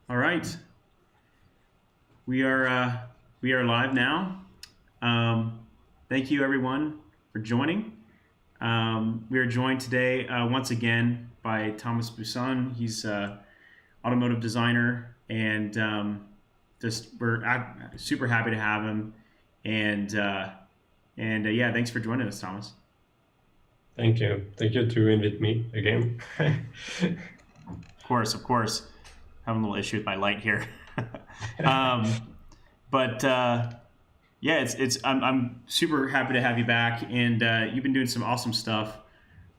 All right, we are uh, we are live now. Um, Thank you everyone for joining. We are joined today once again by Thomas Busson. He's automotive designer, and just super happy to have him. And yeah, thanks for joining us, Thomas. Thank you. Thank you to invite me again. Of course, of course. Having a little issue with my light here. um, but Yeah, it's I'm super happy to have you back, and you've been doing some awesome stuff.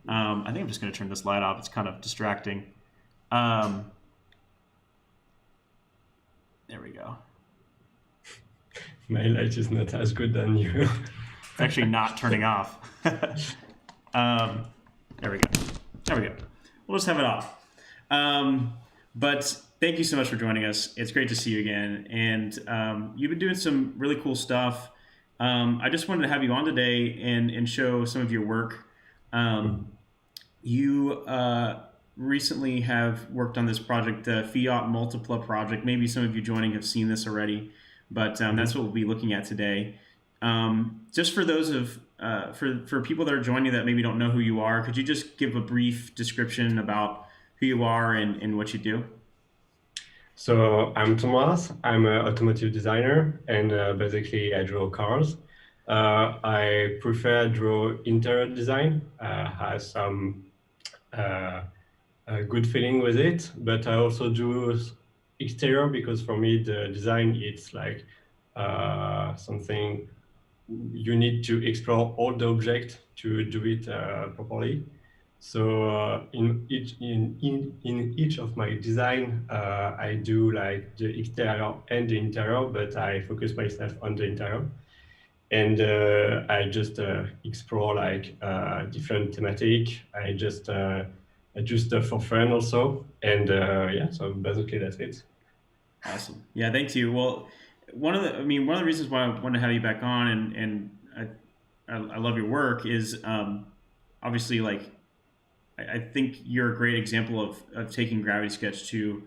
I think I'm just going to turn this light off. It's kind of distracting. Um, there we go. My light is not as good than you. It's actually not turning off. There we go. There we go. We'll just have it off. But thank you so much for joining us. It's great to see you again, and you've been doing some really cool stuff. I just wanted to have you on today and show some of your work. You recently have worked on this project, the Fiat Multipla project. Maybe some of you joining have seen this already, but that's what we'll be looking at today. Just for those of for people that are joining that maybe don't know who you are, could you just give a brief description about who you are and what you do? So I'm Thomas. I'm an automotive designer, and basically I draw cars. I prefer draw interior design. Has some a good feeling with it, but I also do exterior because for me the design it's like something you need to explore all the object to do it properly. So in each of my design, I do like the exterior and the interior, but I focus myself on the interior, and I just explore like different thematic. I do stuff for fun also, and yeah. So basically that's it. Awesome. Yeah, thanks you. Well, one of the reasons why I want to have you back on, I love your work is obviously like I think you're a great example of taking Gravity Sketch to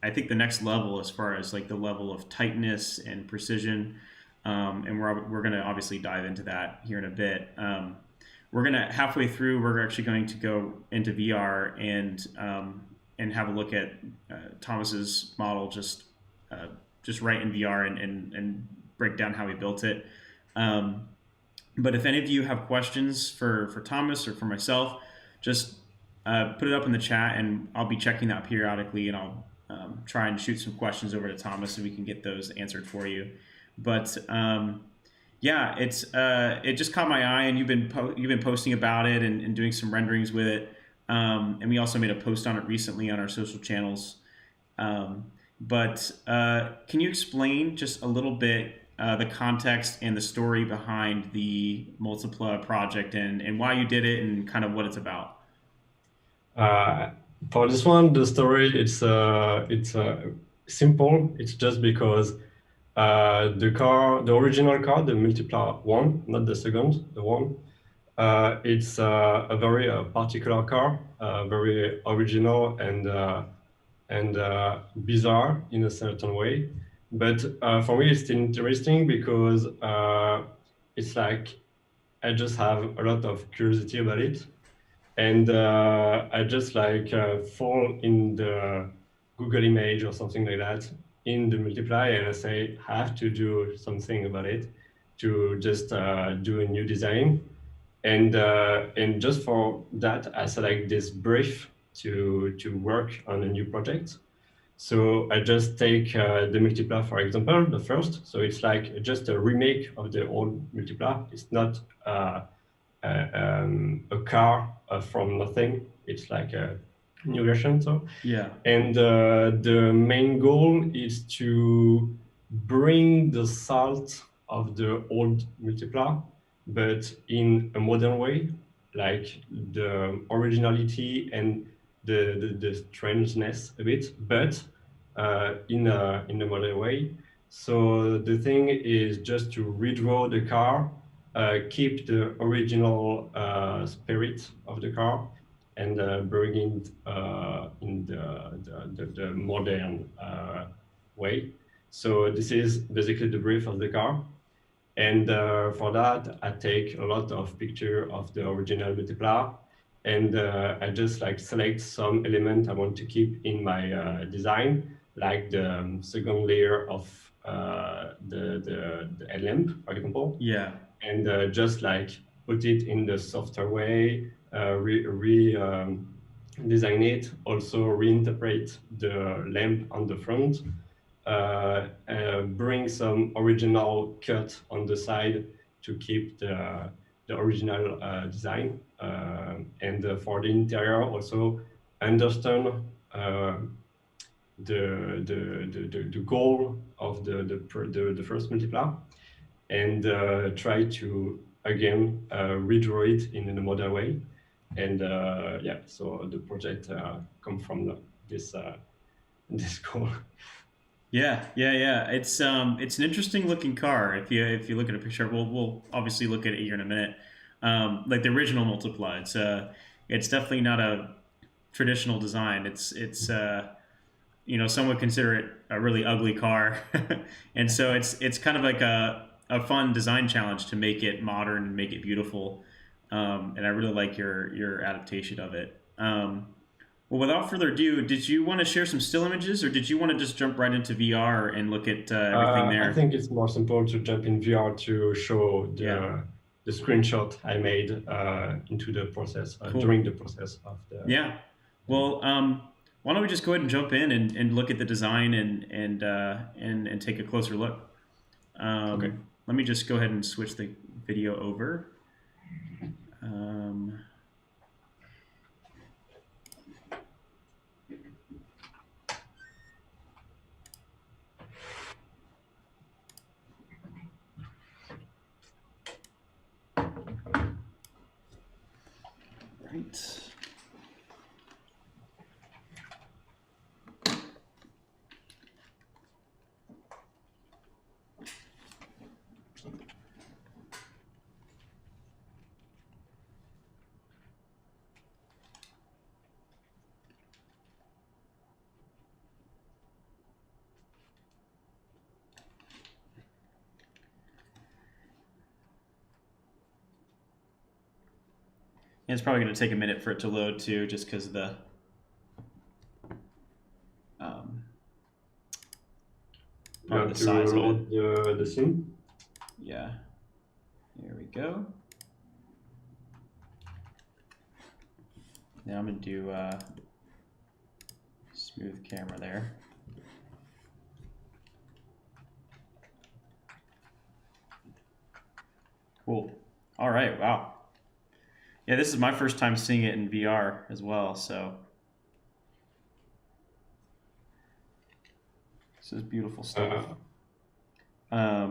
I think the next level as far as like the level of tightness and precision. And we're going to obviously dive into that here in a bit. We're going to halfway through. We're actually going to go into VR and have a look at Thomas's model just right in VR and break down how he built it. But if any of you have questions for Thomas or for myself, just put it up in the chat, and I'll be checking that periodically, and I'll try and shoot some questions over to Thomas so we can get those answered for you. But yeah, it just caught my eye, and you've been posting about it and doing some renderings with it. And we also made a post on it recently on our social channels. But can you explain just a little bit the context and the story behind the Multipla project and why you did it and kind of what it's about? Uh, for this one, the story it's simple. It's just because the original car, the Multipla one, not the second, the one. It's a very particular car, very original and bizarre in a certain way. But for me, it's still interesting because it's like I just have a lot of curiosity about it, and I just like fall in the Google image or something like that in the multiply, and I say I have to do something about it to just do a new design, and just for that I select this brief to work on a new project. So I just take the Multipla, for example, the first. So it's like just a remake of the old Multipla. It's not a car from nothing. It's like a new version. So, Yeah. and the main goal is to bring the salt of the old Multipla, but in a modern way, like the originality and the strangeness a bit, but in a modern way. So the thing is just to redraw the car, keep the original spirit of the car, and bringing it in the modern way. So this is basically the brief of the car. And for that, I take a lot of pictures of the original multiplier, and I just like select some element I want to keep in my design, like the second layer of the headlamp, for example. Yeah. And just like put it in the softer way, design it, also reinterpret the lamp on the front, bring some original cut on the side to keep the original design, and for the interior also understand the goal of the first multiplier, and try to again redraw it in a modern way. And yeah, so the project come from this this goal. Yeah, yeah, yeah. It's an interesting looking car. If you look at a picture, we'll obviously look at it here in a minute. Like the original Multiply, it's definitely not a traditional design. It's you know, some would consider it a really ugly car, and so it's kind of like a fun design challenge to make it modern and make it beautiful. And I really like your adaptation of it. Well, without further ado, did you want to share some still images, or did you want to just jump right into VR and look at everything I there? think it's more simple to jump in VR to show Yeah, the screenshot I made into the process cool. during the process of the. Yeah. Well, why don't we just go ahead and jump in and look at the design and take a closer look. Okay. Let me just go ahead and switch the video over. Right. And it's probably going to take a minute for it to load too, just because of the um, You probably have the to size of it. load the scene. Yeah. There we go. Now I'm going to do smooth camera there. Cool. All right. Wow. Yeah, this is my first time seeing it in VR as well. So this is beautiful stuff. Are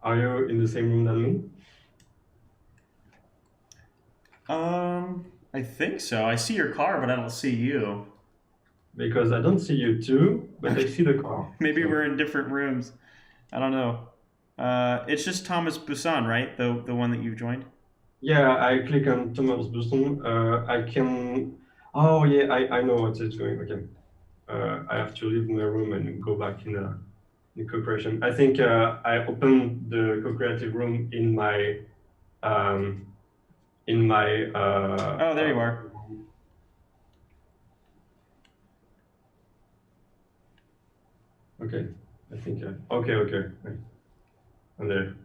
you in the same room than me? I think so. I see your car, but I don't see you. Because I don't see you too, but I Okay. see the car. Maybe So. we're in different rooms. I don't know. It's just Thomas Busson, right? The one that you've joined. Yeah, I click on Thomas Busson. I can. Oh yeah, I know what it's doing. Okay. I have to leave my room and go back in co-creation. I think I opened the co-creative room um, in my. Oh, there you are. Okay, I think. Okay. I'm there.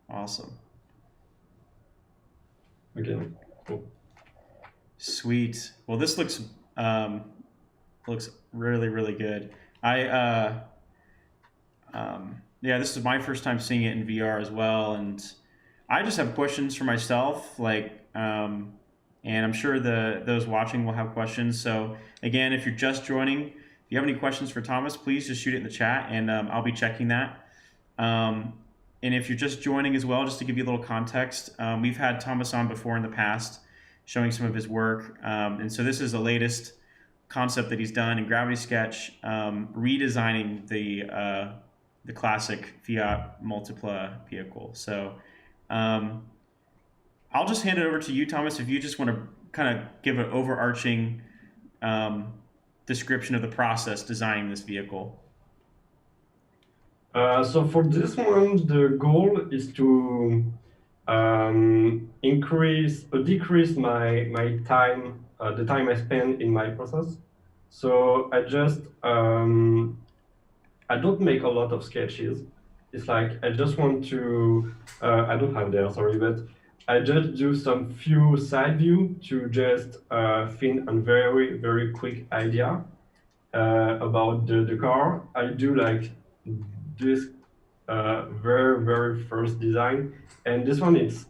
Awesome. Okay, cool. Sweet. Well, this looks really really good. Yeah, this is my first time seeing it in VR as well, and I just have questions for myself, and I'm sure those watching will have questions. So again, if you're just joining, if you have any questions for Thomas, please just shoot it in the chat, and I'll be checking that. And if you're just joining as well, just to give you a little context, we've had Thomas on before in the past, showing some of his work, and so this is the latest concept that he's done in Gravity Sketch, redesigning the classic Fiat Multipla vehicle. So I'll just hand it over to you, Thomas, if you just want to kind of give an overarching um, description of the process designing this vehicle. So for this one, the goal is to increase or decrease my time, the time I spend in my process. So I don't make a lot of sketches. It's like I just want to I don't have there, sorry, but I just do some few side view to just think a very quick idea about the car. I do like this very first design, and this one it's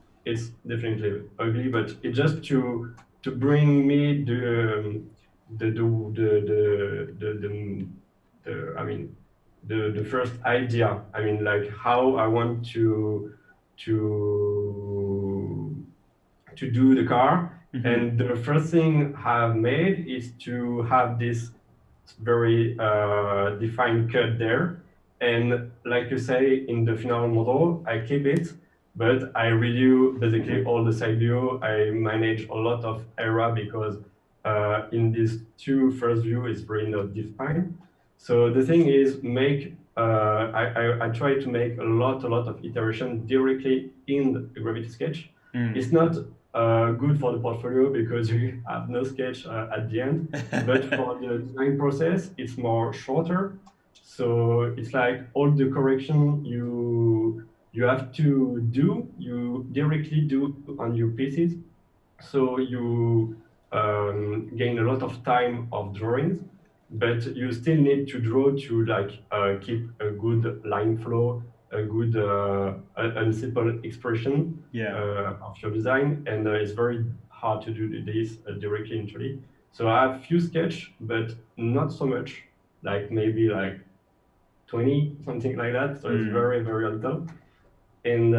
definitely ugly, but it's just to bring me the I mean the first idea. I mean, like how I want to to do the car. Mm-hmm. And the first thing I've made is to have this very defined cut there. And like you say, in the final model, I keep it, but I redo basically all the side view. I manage a lot of error because in these two first view is very not defined. So the thing is, I try to make a lot of iteration directly in the Gravity sketch. It's not good for the portfolio because you have no sketch at the end, but for the design process, it's more shorter. So it's like all the correction you have to do, you directly do on your pieces. So you gain a lot of time of drawings, but you still need to draw to like keep a good line flow, a good and simple expression of your design, and it's very hard to do this directly in 3D. So I have few sketch, but not so much, like maybe like 20, something like that. So it's very little, and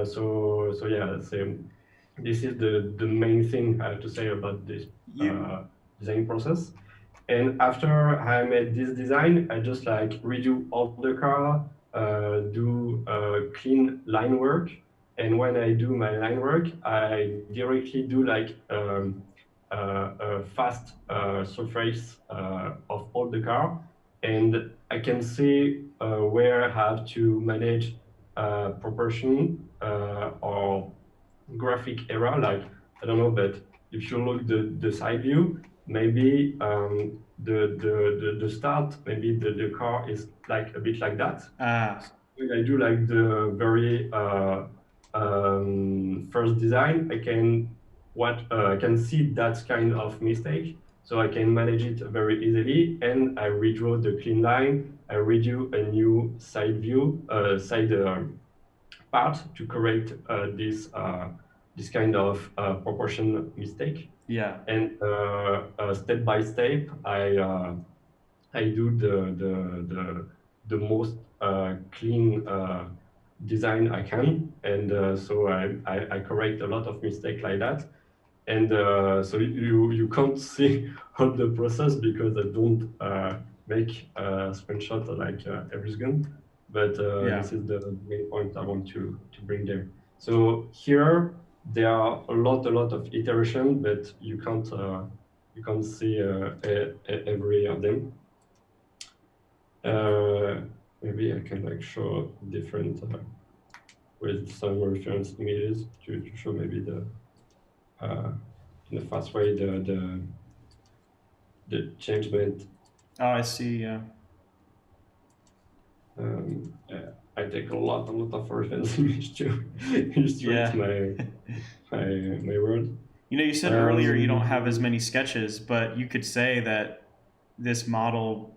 so yeah, same. This is the main thing I have to say about this design process. And after I made this design, I just like redo all the car, do clean line work. And when I do my line work, I directly do like a fast surface of all the car. And I can see where I have to manage proportion or graphic error. Like, I don't know, but if you look the side view, maybe the start, maybe the car is like a bit like that. When I do like the very first design, I can see that kind of mistake, so I can manage it very easily, and I redraw the clean line. I redo a new side view, side part to correct this kind of proportion mistake. Yeah. And step by step, I do the most clean design I can, and so I correct a lot of mistake like that. And so you can't see all the process because I don't make a screenshot like every second. But this is the main point I want to bring there. So here there are a lot of iteration, but you can't see every of them. Maybe I can like show different with some reference images to show maybe the in a fast way the changement. Oh, I see. Yeah. I take a lot of reference image to illustrate my word. You know, you said earlier you don't have as many sketches, but you could say that this model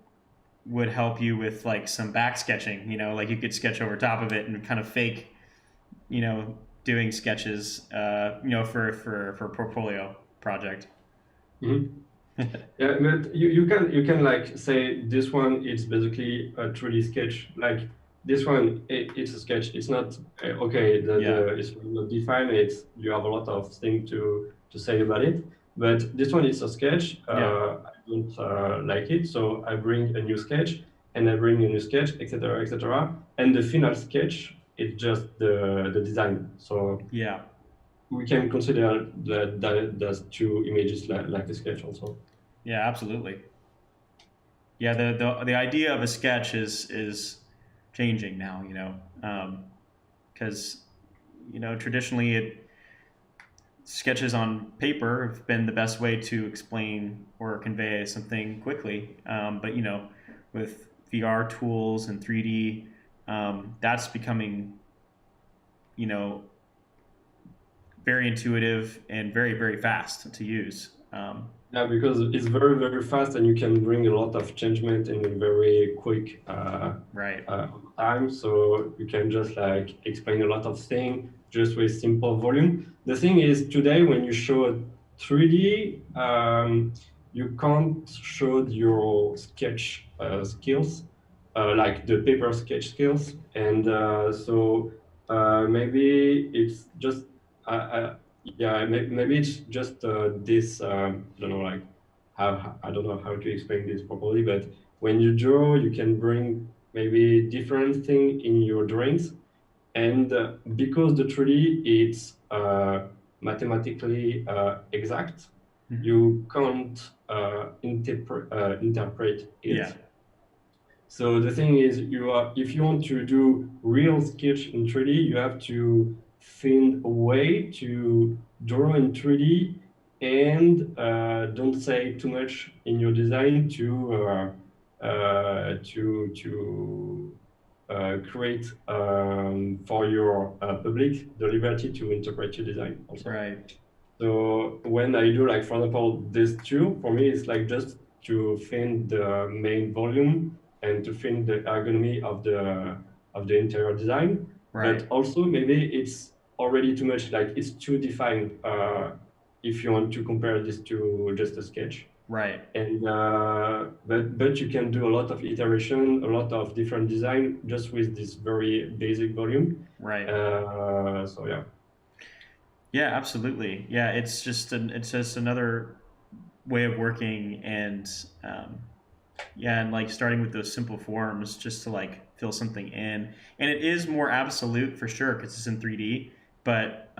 would help you with like some back sketching. You know, like you could sketch over top of it and kind of fake, you know, doing sketches. You know, for a portfolio project. Mm-hmm. Yeah, but you can like say this one is basically a 3D sketch. Like this one, it's a sketch. It's not okay. It's not defined. It's you have a lot of things to say about it. But this one is a sketch. I don't like it, so I bring a new sketch, and I bring a new sketch, etc., etc. And the final sketch is just the design. So yeah. we can consider that there's two images like a sketch also. Yeah, absolutely. Yeah, the idea of a sketch is changing now. Because traditionally sketches on paper have been the best way to explain or convey something quickly. But with VR tools and 3D, that's becoming you know very intuitive and very very fast to use. Yeah, because it's very, very fast and you can bring a lot of changement in a very quick Right. time. So you can just like explain a lot of things just with simple volume. The thing is today when you show 3D, you can't show your sketch skills, like the paper sketch skills. And maybe it's just yeah, maybe it's just this. I don't know, like how I don't know how to explain this properly, but when you draw, you can bring maybe different thing in your drawings, and because the 3D it's mathematically exact, Mhm. you can't interpret Yeah. it. So the thing is, if you want to do real sketch in 3D, you have to find a way to draw in 3D and don't say too much in your design to create for your public the liberty to interpret your design also. Right. So when I do like, for example, this two, for me, it's like just to find the main volume and to find the ergonomy of the interior design. But Right. also maybe it's already too much, like it's too defined if you want to compare this to just a sketch. Right. And but you can do a lot of iteration, a lot of different design just with this very basic volume. Right. So yeah. Yeah, absolutely. Yeah, it's just another way of working, and yeah, and like starting with those simple forms just to like fill something in, and it is more absolute for sure because it's in 3D. But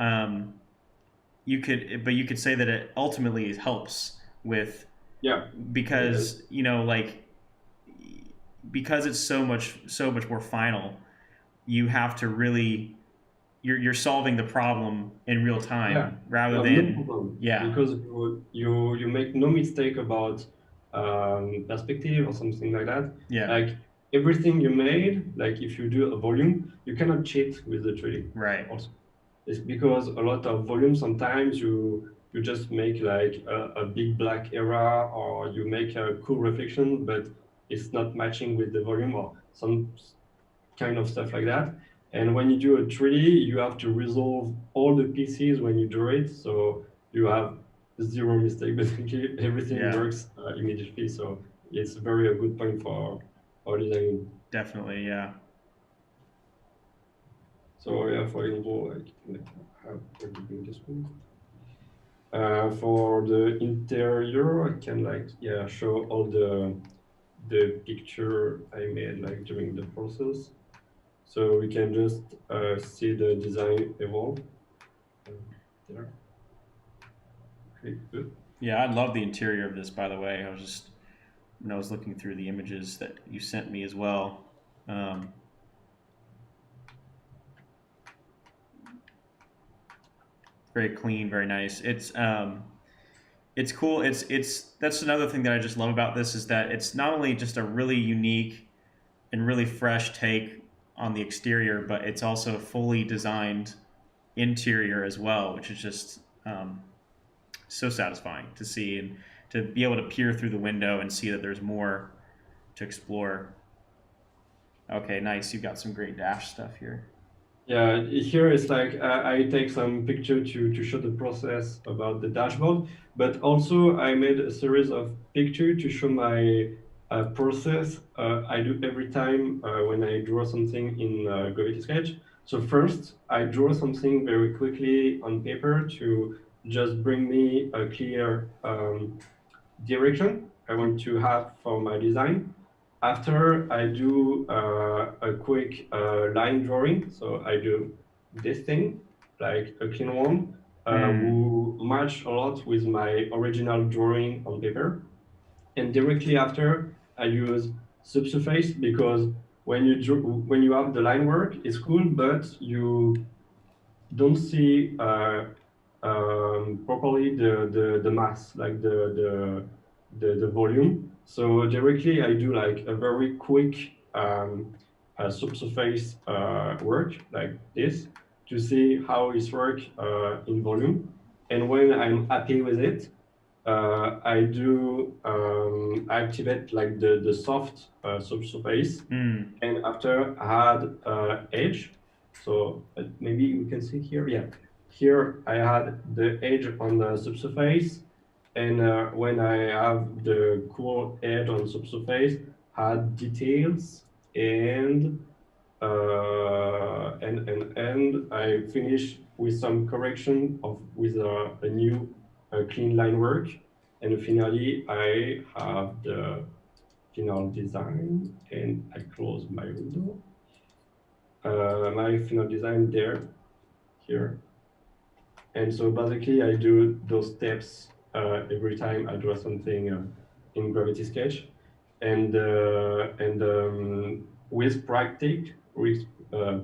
you could say that it ultimately helps with, Yeah. Yeah. because like, because it's so much more final. You have to really, you're solving the problem in real Yeah, time rather no than, problem yeah, because you make no mistake about perspective or something like that. yeah, Like everything you made, like if you do a volume, you cannot cheat with the 3D. right, Also, it's because a lot of volume sometimes you just make like a big black area or you make a cool reflection, but it's not matching with the volume or some kind of stuff like that. And when you do a 3D, you have to resolve all the pieces when you draw it. So you have zero mistake, basically. Everything yeah, works immediately. So it's very a good point for our design. definitely, yeah, So yeah, for example, like how to do this one. For the interior, I can like yeah show all the picture I made like during the process. So we can just see the design evolve there. Okay, good. yeah. I love the interior of this, by the way. I was just, when I was looking through the images that you sent me as well. um, Very clean, very nice. It's cool. It's That's another thing that I just love about this, is that it's not only just a really unique and really fresh take on the exterior, but it's also a fully designed interior as well, which is just so satisfying to see, and to be able to peer through the window and see that there's more to explore. Okay, nice. You've got some great dash stuff here. Yeah, here it's like I take some picture to show the process about the dashboard, but also I made a series of picture to show my process I do every time when I draw something in Gravity Sketch. So first, I draw something very quickly on paper to just bring me a clear direction I want to have for my design. After I do a quick line drawing, so I do this thing, like a clean one, Hmm. who match a lot with my original drawing on paper. And directly after, I use subsurface because when you have the line work, it's cool, but you don't see properly the mass, like the volume. So directly, I do like a very quick subsurface work like this to see how it works in volume. And when I'm happy with it, I activate like the soft subsurface, Hmm. and after I had edge. So maybe we can see here. Yeah, here I had the edge on the subsurface, and when I have the cool edge on subsurface, had details and and I finish with some correction of with a new clean line work, and finally I have the final design, and I close my window. My final design there, here, and so basically I do those steps every time I draw something in Gravity Sketch, and with uh,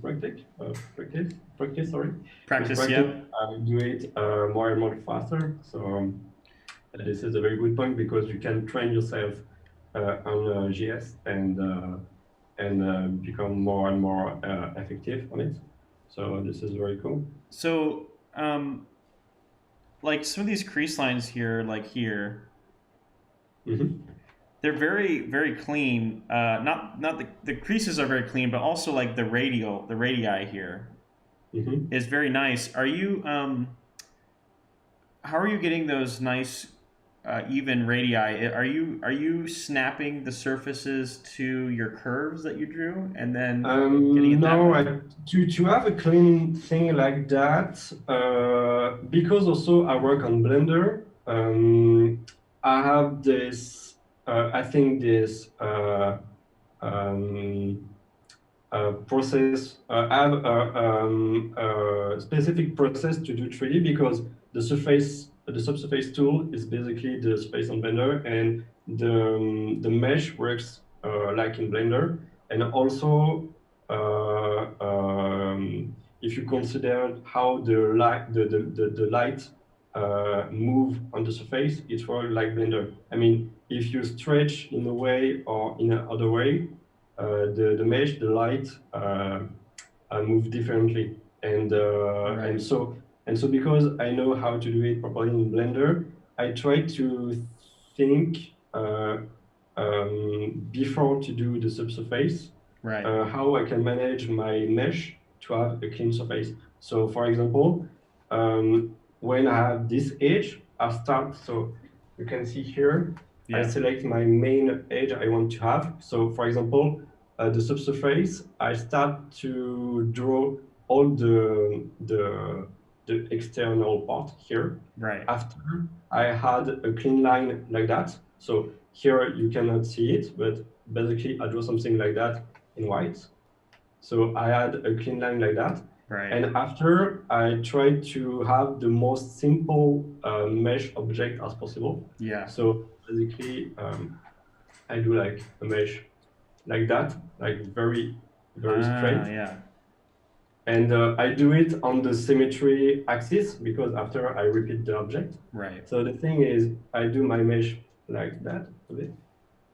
practice, sorry, with Practice. practice, Yep. I do it more and more faster. So this is a very good point because you can train yourself on GS and become more and more effective on it. So this is very cool. So, like some of these crease lines here, like here, Hmm. they're very clean. Not the creases are very clean, but also like the radii here Hmm. is very nice. Are you how are you getting those nice even radii? Are you snapping the surfaces to your curves that you drew and then getting it that No, way? to have a clean thing like that, because also I work on Blender. I have this, I think this um, process. I have a specific process to do 3D because the subsurface tool is basically the space on Blender, and the mesh works like in Blender. And also, if you consider how the light move on the surface, it works like Blender. I mean, if you stretch in a way or in another way, the mesh, the light move differently, and Right. so because I know how to do it properly in Blender, I try to think before to do the subsurface, Right. how I can manage my mesh to have a clean surface. So, for example, when I have this edge, I start. So you can see here, I Yeah. select my main edge I want to have. So, for example, the subsurface, I start to draw all the external part here. Right. After I had a clean line like that. So here you cannot see it, but basically I draw something like that in white. So I had a clean line like that. Right. And after I try to have the most simple mesh object as possible. Yeah. So basically I do like a mesh like that, like very, very Ah. straight. Yeah. And I do it on the symmetry axis because after I repeat the object. Right. So the thing is, I do my mesh like that a bit.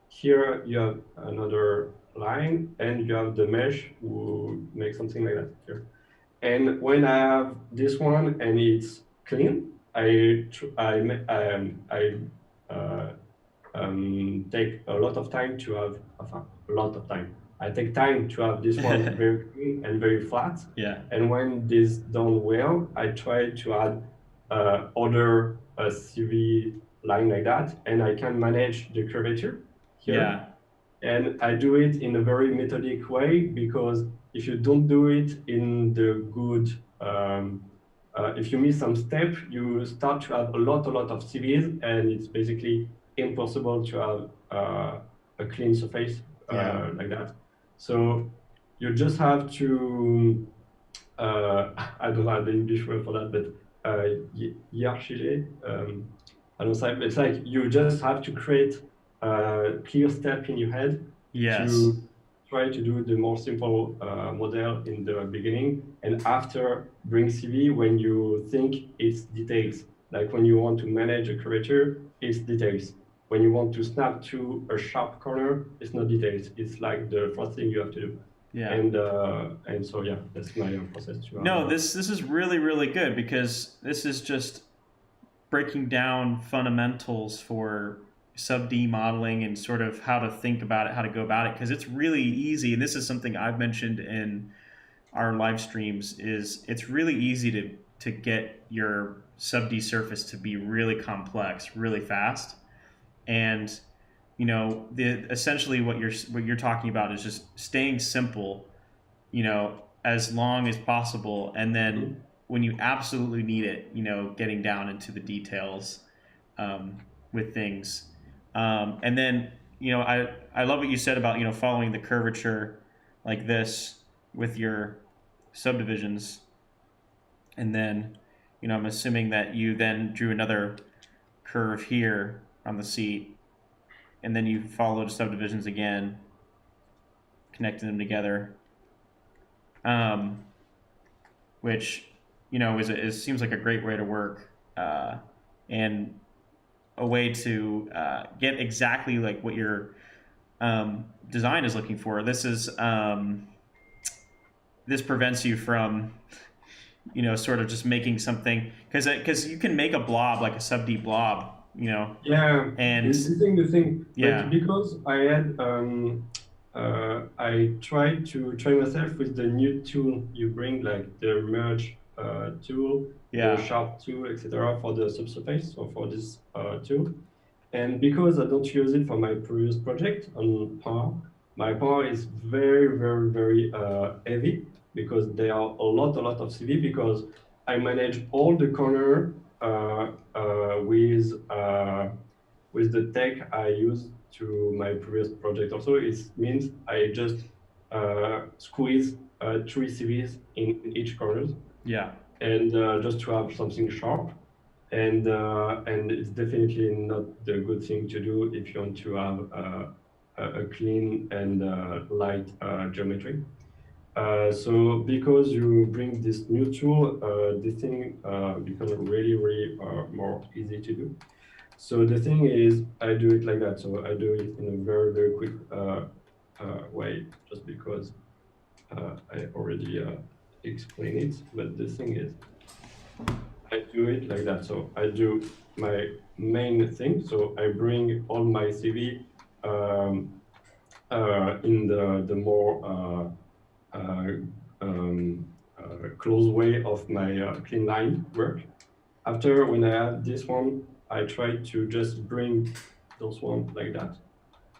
Here you have another line, and you have the mesh who makes something like that here. And when I have this one and it's clean, I take a lot of time to have a lot of time. I take time to have this one very clean and very flat. Yeah. And when this done well, I try to add other CV line like that, and I can manage the curvature here. Yeah. And I do it in a very methodic way because if you don't do it in the good, if you miss some step, you start to have a lot of CVs, and it's basically impossible to have a clean surface Yeah. like that. So you just have to I don't have the English word for that, but hiérarchiser. I don't know. It's like you just have to create a clear step in your head Yes. to try to do the more simple model in the beginning, and after bring CV when you think it's details. Like when you want to manage a creator, it's details. When you want to snap to a sharp corner, it's not details. It's like the first thing you have to do. Yeah. And so yeah, that's my process to have. No, this is really really good because this is just breaking down fundamentals for sub D modeling and sort of how to think about it, how to go about it, because it's really easy. And this is something I've mentioned in our live streams. Is it's really easy to get your sub D surface to be really complex, really fast, and the essentially what you're talking about is just staying simple, as long as possible, and then Mhm. when you absolutely need it, getting down into the details, with things, and then I love what you said about following the curvature like this with your subdivisions, and then I'm assuming that you then drew another curve here on the seat, and then you followed subdivisions again, connecting them together, um, which seems like a great way to work, and a way to get exactly like what your design is looking for. This prevents you from sort of just making something, because you can make a blob like a sub D blob, Yeah, and the thing, but yeah, because I tried to try myself with the new tool you bring, like the merge tool, the yeah, sharp tool, etc., for the subsurface, or for this tool. And because I don't use it for my previous project on power, my power is very, very, very heavy because there are a lot of CV, because I manage all the corner with the tech I use to my previous project. Also, it means I just squeeze three CVs in each corner, yeah, and just to have something sharp. And it's definitely not the good thing to do if you want to have a clean and light geometry. So because you bring this new tool, the thing becomes really, really more easy to do. So the thing is, I do it like that. So I do it in a very, very quick way, just because I already explained it. But the thing is, I do it like that. So I do my main thing. So I bring all my CV in the more uh, um, close way of my clean line work. After, when I add this one, I try to just bring those one like that.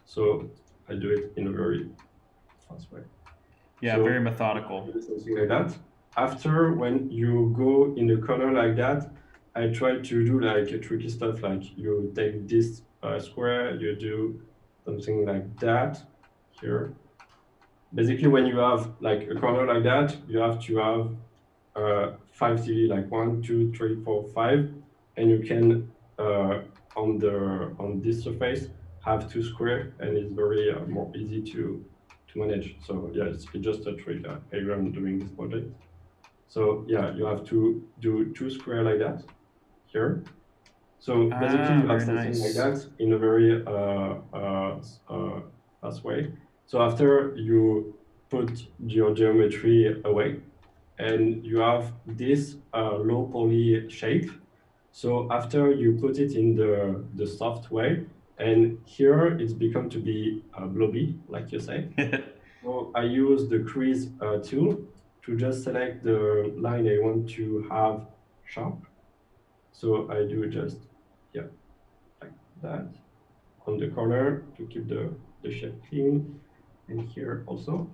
So I do it in a very fast way. yeah, very So methodical. something like that. After, when you go in the corner like that, I try to do like a tricky stuff, like you take this square, you do something like that here. Basically, when you have like a corner like that, you have to have five CV, like 1, 2, 3, 4, 5, and you can on this surface have two square, and it's very more easy to manage. So yeah, it's just a trick I learned during this project. So yeah, you have to do two square like that here. So basically, Ah, you have very something like nice. that in a very fast way. So after you put your geometry away, and you have this low poly shape. So after you put it in the soft way, and here it's become to be blobby, like you say. So I use the crease tool to just select the line I want to have sharp. So I do just, yeah, like that on the corner to keep the shape clean, and here also.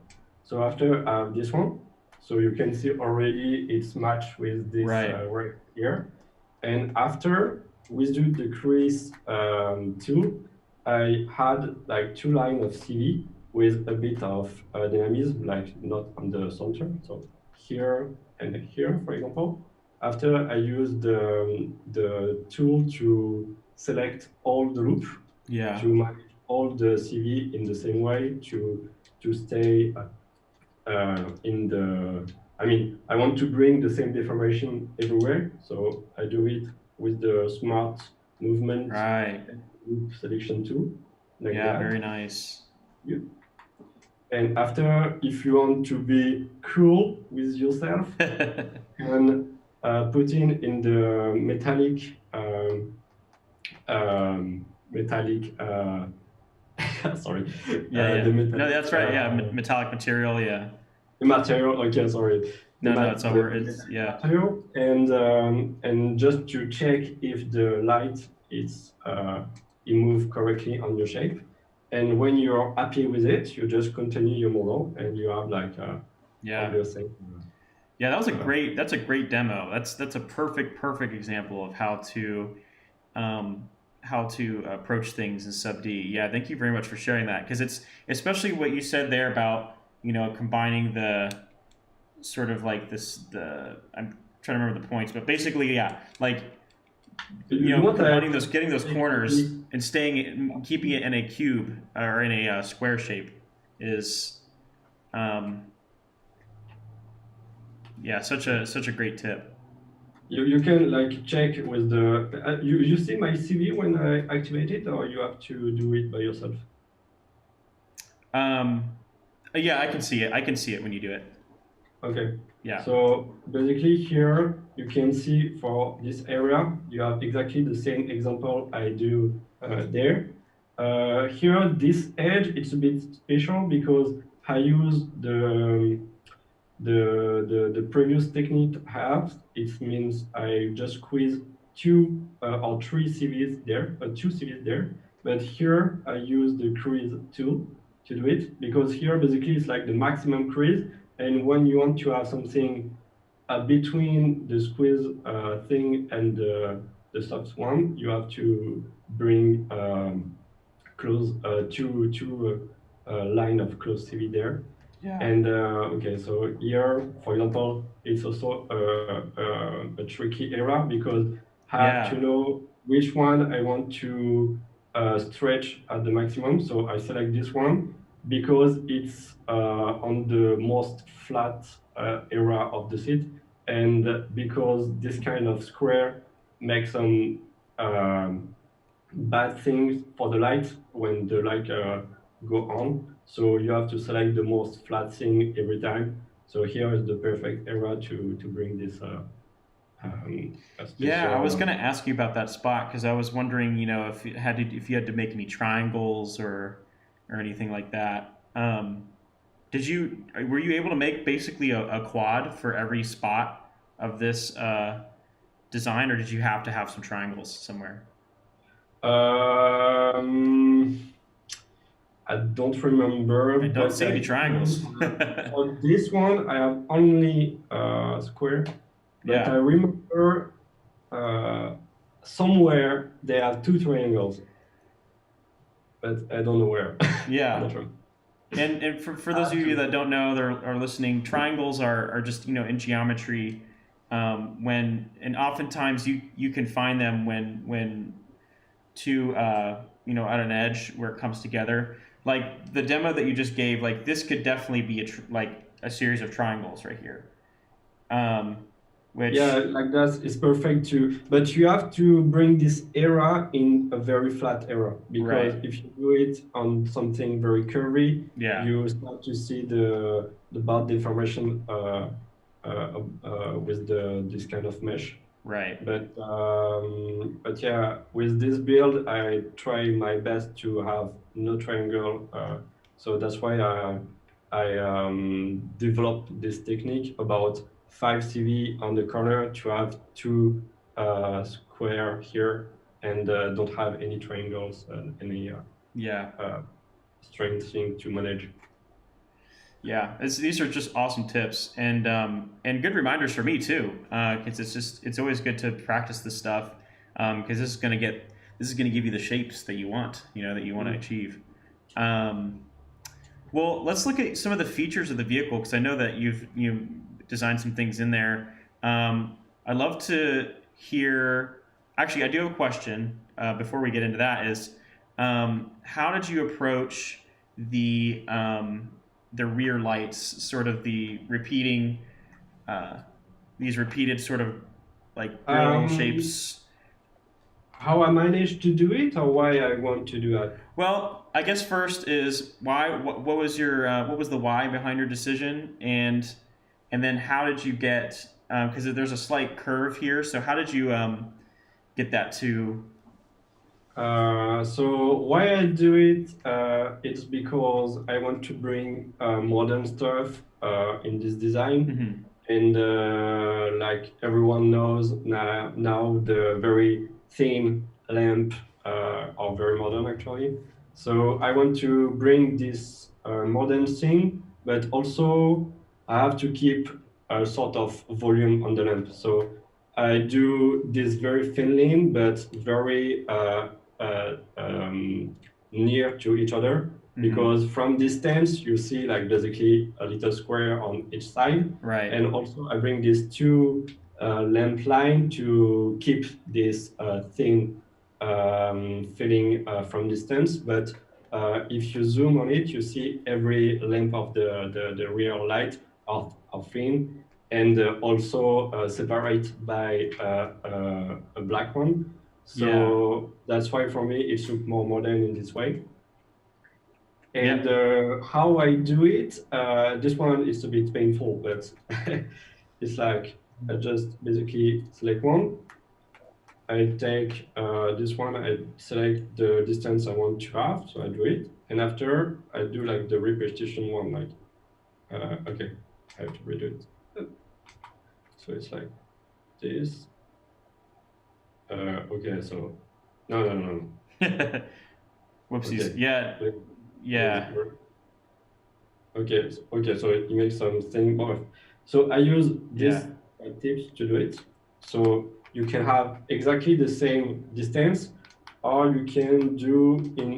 So after I have this one, so you can see already it's matched with this Right. right here. And after we do the crease tool, I had like two lines of CV with a bit of dynamism, like not on the center. So here And here, for example, after I use the tool to select all the loop, Yeah. to manage all the CV in the same way, to stay in the, I mean, I want to bring the same deformation everywhere. So I do it with the smart movement Right. and loop selection tool, like Yeah, that. very nice. Yeah. And after, if you want to be cool with yourself, you can put in the metallic, sorry, Yeah, yeah. the No, metallic that's right. Yeah, metallic material. Yeah. the material. Okay, sorry, No, no, it's the over. It's metallic yeah. material, and just to check if the light is it move correctly on your shape. And when you're happy with it, you just continue your model, and you have like all Yeah. the same. Yeah, that was a Uh, great. That's a great demo. That's a perfect example of um, how to approach things in Sub D. Yeah, thank you very much for sharing that because it's especially what you said there about combining the sort of like this the I'm trying to remember the points, but basically yeah, like you want combining to those getting those take corners quickly. and keeping it in a cube or in a square shape is um, yeah such a great tip. You can like check with the you see my CV when I activate it, or you have to do it by yourself. Um, yeah, I can see it. I can see it when you do it. Okay. Yeah. So basically here you can see for this area you have exactly the same example I do there. Here this edge it's a bit special because I use the previous technique I have. It means I just squeeze two or three CVs there, two CVs there. But here I use the crease tool to do it because here basically it's like the maximum crease. And when you want to have something between the squeeze thing and the soft one, you have to bring close two line of close CV there. Yeah. And okay, so here, for example, it's also a tricky area because I have to Yeah. know which one I want to stretch at the maximum. So I select this one because it's on the most flat area of the seat, and because this kind of square makes some bad things for the light when the light go on. So you have to select the most flat thing every time. So here is the perfect area to bring this a Yeah, I was special. going to ask you about that spot because I was wondering, if you had to make any triangles or anything like that. Were you able to make basically a quad for every spot of this design, or did you have to have some triangles somewhere? Um, I don't remember, I don't but see I any think triangles. for this one I have only square. But I Yeah, remember uh, somewhere they have two triangles, but I don't know where. I'm not yeah. sure. And for I those of have you to. that don't know, that are listening, triangles are just in geometry. And oftentimes you can find them when two at an edge where it comes together. Like the demo that you just gave, like this could definitely be like a series of triangles right here. Um, Yeah, which like that is perfect too. But you have to bring this era in a very flat era because right, if you do it on something very curvy, yeah, you start to see the bar deformation with the this kind of mesh. right, But yeah, with this build, I try my best to have no triangle. So that's why I developed this technique about 5 CV on the corner to have two square here and don't have any triangles and any yeah. uh, strange thing to manage. Yeah, these are just awesome tips and good reminders for me too. Because it's always good to practice this stuff. Because this is gonna give you the shapes that you want. That you want to Mm. achieve. Um, well, let's look at some of the features of the vehicle because I know that design some things in there. I'd love to hear. Actually, I do have a question before we get into that. Is how did you approach the rear lights? Sort of the repeating uh, these repeated sort of like grill Um, shapes. how I managed to do it, or why I want to do that? Well, I guess first is why. What was your what was the why behind your decision, and then how did you get? Because there's a slight curve here, so how did you get that to? So why I do it, it's because I want to bring modern stuff in this design, Mhm. and like everyone knows now the very thin lamp are very modern actually. So I want to bring this modern thing, but also I have to keep a sort of volume on the lamp. So I do this very thinly, but very near to each other, Mhm. because from distance you see like basically a little square on each side, Right. and also I bring these two lamp line to keep this thin feeling from distance. But if you zoom on it, you see every lamp of the rear light are thin, and also separate by a black one. Yeah. So that's why for me it looks more modern in this way. And Yep. how I do it, this one is a bit painful, but it's like I just basically select one. I take this one, I select the distance I want to have, so I do it. And after I do like the repetition one, like, okay, I have to redo it. So it's like this. Okay, so no. Whoopsies. Okay, Yeah. let, let Yeah. it work. Okay, so it makes something more. So I use Yeah. these tips to do it. So you can have exactly the same distance, or you can do in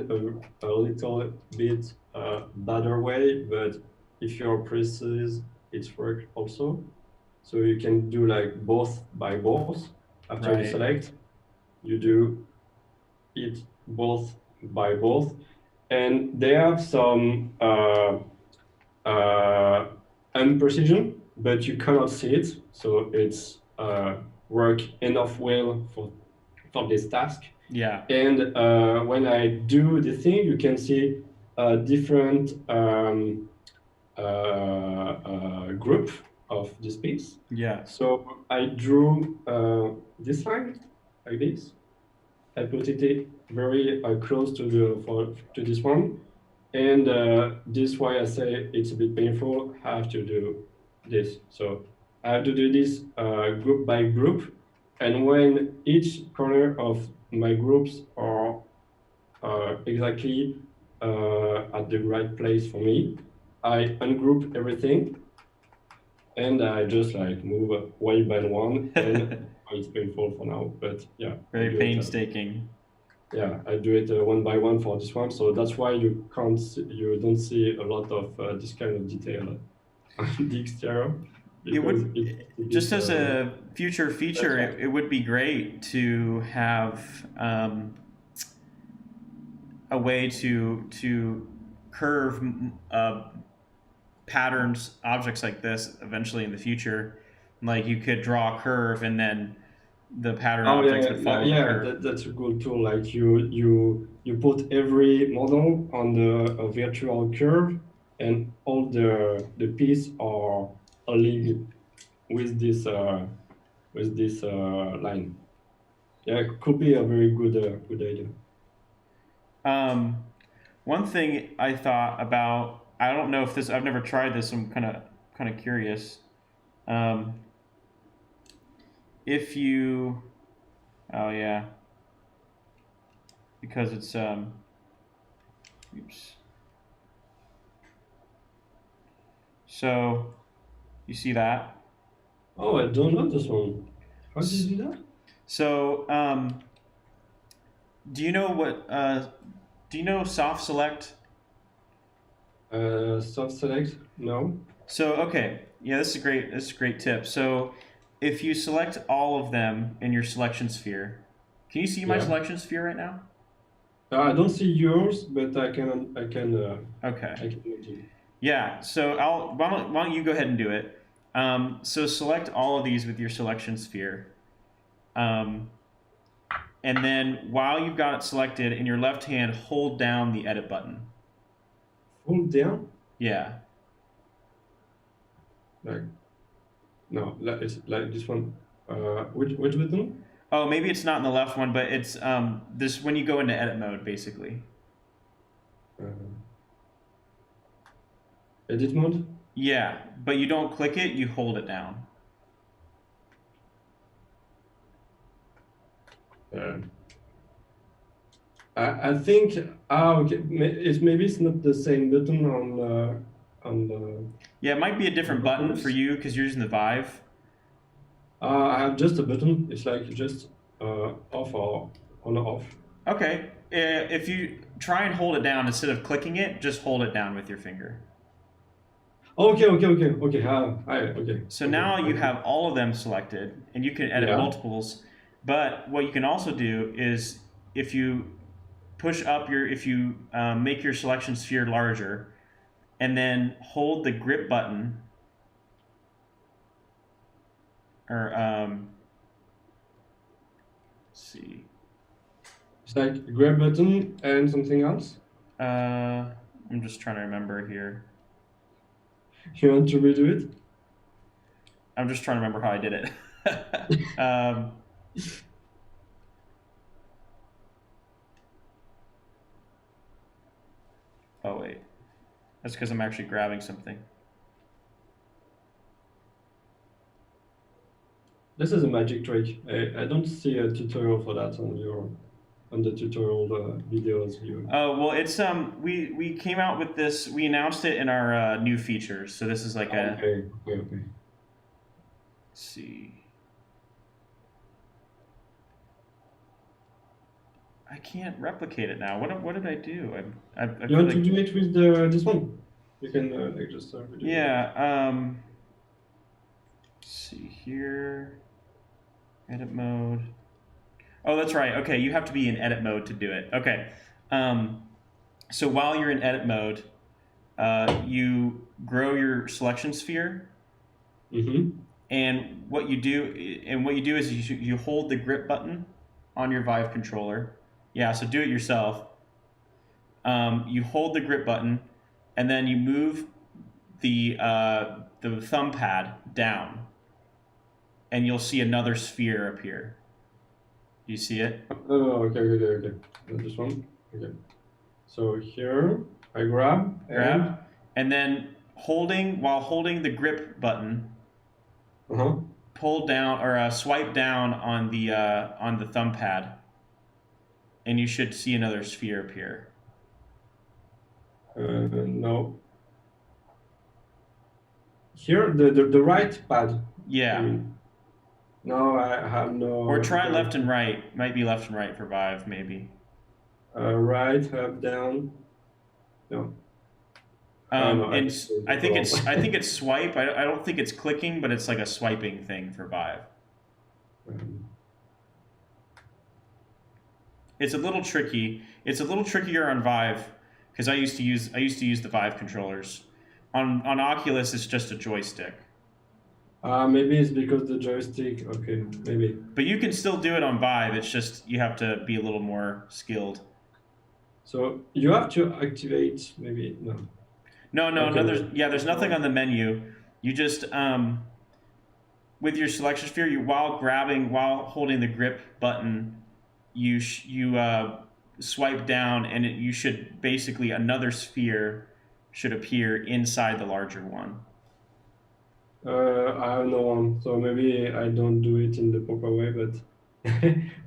a little bit better way, but if you're precise, it's work also. So you can do like both by both. After you Right. select, you do it both by both. And they have some uh, unprecision, but you cannot see it. So it's work enough well for this task. Yeah. And when I do the thing, you can see a different group of this piece. Yeah. So I drew this line like this. I put it very close to to this one, and this why I say it's a bit painful. I have to do this. So I have to do this group by group, and when each corner of my groups are exactly at the right place for me, I ungroup everything, and I just like move one by one, and it's painful for now, but yeah, I Very do it. painstaking. Yeah, I do it one by one for this one, so that's why you don't see a lot of this kind of detail on the exterior, It because would it's a just bit as a future feature, abstract. it would be great to have a way to curve patterns objects like this eventually in the future. Like you could draw a curve and then the pattern Oh objects yeah, would yeah, follow the yeah. curve. That's a good tool. Like you put every model on the a virtual curve, and all the piece are aligned with this line. Yeah, it could be a very good idea. um, One thing I thought about, I don't know if this, I've never tried this, I'm kind of curious. um, if you Oh yeah, because it's oops. So you see that? Oh, I don't know this one. How do S- you do that? So do you know what? Do you know soft select? Soft select? No. So okay. Yeah, this is a great. This is a great tip. So, if you select all of them in your selection sphere, can you see my Yeah. selection sphere right now? I don't see yours, but Okay. I can imagine. Yeah. So why don't you go ahead and do it? So select all of these with your selection sphere, um, and then while you've got it selected in your left hand, hold down the edit button. Hold down. Yeah. Like no, like it's like this one. Which button? Oh, maybe it's not in the left one, but it's this when you go into edit mode, basically. Uh, edit mode. Yeah, but you don't click it; you hold it down. Uh, I think okay. Maybe it's not the same button on the Yeah, it might be a different button for controls. you because you're using the Vive. I have just a button. It's like just off or on or off. Okay, if you try and hold it down instead of clicking it, just hold it down with your finger. Okay. So Okay. now you have all of them selected, and you can edit Yeah. multiples. But what you can also do is if you push up your, if you make your selection sphere larger, and then hold the grip button, or let's see, It's like grab button and something else. I'm just trying to remember here. You want to redo it? I'm just trying to remember how I did it. Oh wait, that's because I'm actually grabbing something. This is a magic trick. I don't see a tutorial for that on the tutorial videos you. Oh well, it's we came out with this. We announced it in our new features. So this is like a. Okay. Let's see. I can't replicate it now. What did I do? I You feel want to like do it with the this one? You can like just redo it. yeah. Let's see here. Edit mode. Oh, that's right. Okay, you have to be in edit mode to do it. Okay. Um, so while you're in edit mode, you grow your selection sphere, Mm-hmm. and what you do is you hold the grip button on your Vive controller. Yeah, so do it yourself. You hold the grip button, and then you move the thumb pad down, and you'll see another sphere appear. Do you see it? Oh, okay. This one. Okay. So here I grab Grab, and then while holding the grip button, uh-huh. pull down or swipe down on the thumb pad, and you should see another sphere appear. No. Here the right pad. I Yeah. mean, no, I have no. Or try left and right. Might be left and right for Vive, maybe. Right, up, down. No. No, And just I think it's swipe. I don't think it's clicking, but it's like a swiping thing for Vive. um, It's a little tricky. It's a little trickier on Vive because I used to use the Vive controllers. On Oculus, it's just a joystick. maybe it's because the joystick. Okay, maybe. But you can still do it on Vive. It's just you have to be a little more skilled. So you have to activate. Maybe no. No. Okay. There's nothing on the menu. You just with your selection sphere, while holding the grip button, you swipe down, and you should basically another sphere should appear inside the larger one. I have no one, so maybe I don't do it in the proper way, but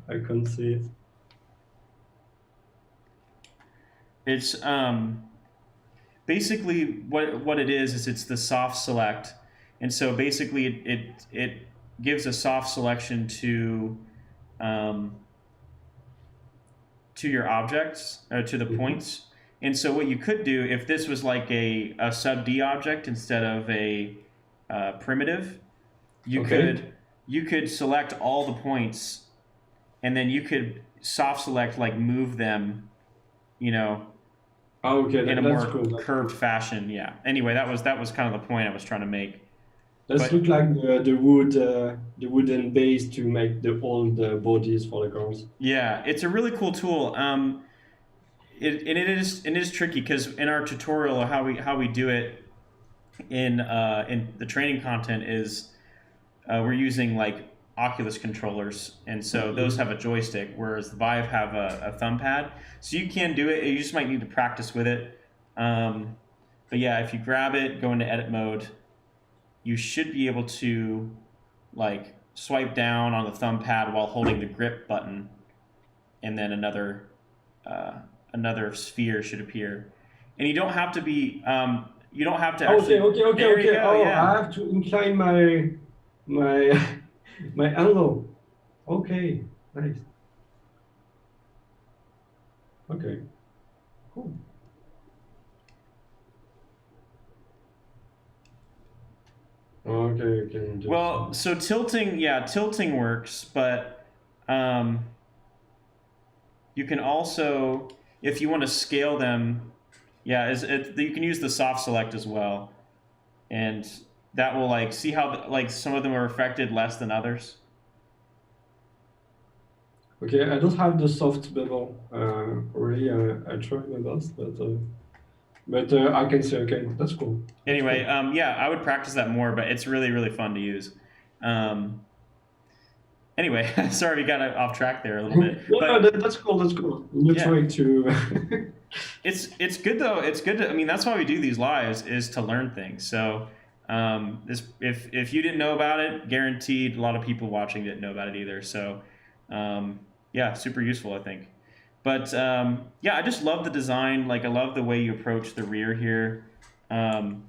I can't see it. It's basically what it is it's the soft select, and so basically it gives a soft selection to your objects to the points. And so what you could do if this was like a sub D object instead of a primitive, you Okay. could you could select all the points, and then you could soft select, like move them, you know, Ah, okay, in a that's more cool. That's curved cool. fashion. Yeah. Anyway, that was kind of the point I was trying to make. Let's But look like the wooden base to make the all the bodies for the cars. yeah, it's a really cool tool. It is tricky because in our tutorial, how we do it in the training content is we're using like Oculus controllers, and so those Okay. have a joystick, whereas the Vive have a thumb pad. So you can do it. You just might need to practice with it. Um, but yeah, if you grab it, go into edit mode, you should be able to like swipe down on the thumb pad while holding the grip button, and then uh, another sphere should appear. And you don't have to be you don't have to Okay, actually. okay, okay, There you okay. go. Oh, I Yeah. have to incline my my elbow. Okay, nice. Okay, cool. Okay, I can do Well, some. so tilting, yeah, tilting works, but um, you can also, if you want to scale them, yeah, you can use the soft select as well, and that will like see how like some of them are affected less than others. Okay, I don't have the soft bevel. Really, I tried my best, but I can say okay, that's cool. That's Anyway, cool. yeah, I would practice that more, but it's really really fun to use. Um, anyway, sorry we got off track there a little bit, No, no, but that's cool. That's cool. New yeah, trying to. it's good though. It's good to. I mean, that's why we do these lives is to learn things. So this if you didn't know about it, guaranteed a lot of people watching didn't know about it either. So um, yeah, super useful I think. But yeah, I just love the design. Like I love the way you approach the rear here. Um,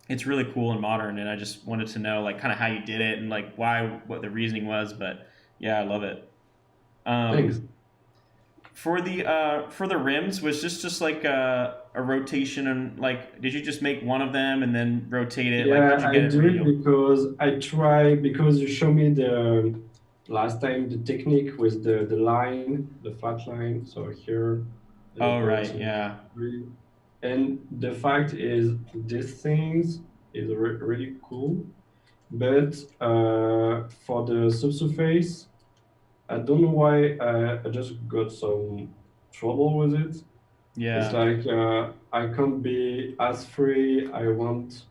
it's really cool and modern, and I just wanted to know like kind of how you did it and like why what the reasoning was. But yeah, I love it. Thanks. Um, for the rims, was this just like a rotation, and like did you just make one of them and then rotate it? Like how'd Yeah, you I get it do it radial? because I try because you show me the last time the technique with the line, the flat line. So here is Oh about right, yeah, three. And the fact is, these things is really cool. But for the subsurface, I don't know why I just got some trouble with it. It's yeah, like I can't be as free I want.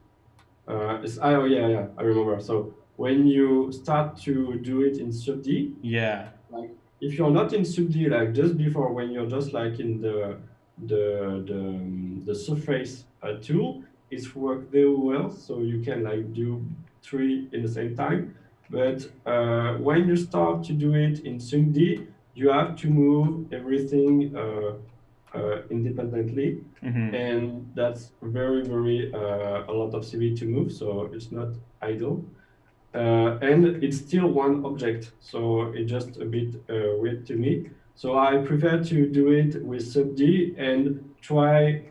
Oh yeah, yeah, I remember. So when you start to do it in sub D, yeah. like if you're not in sub D, like just before when you're just like in the surface tool, it's worked very well. So you can like do three in the same time. But when you start to do it in sub D, you have to move everything independently, Mm-hmm. and that's very a lot of CV to move, so it's not idle. And it's still one object, so it's just a bit weird to me. So I prefer to do it with sub-D and try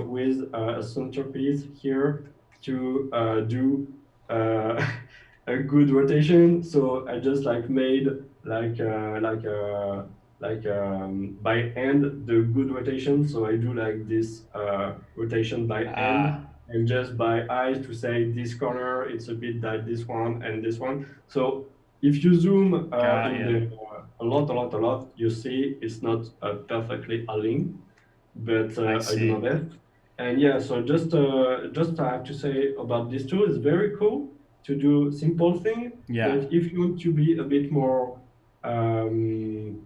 with a centerpiece here to do uh, a good rotation. So I just like made by hand the good rotation. So I do like this rotation by hand Ah, and just by eyes to say this corner it's a bit like this one and this one. So if you zoom got in you. the a lot, you see it's not perfectly aligned, but I I do my see. best. And yeah, so just I have to say about this tool, it's very cool to do simple thing, Yeah, but if you want to be a bit more um,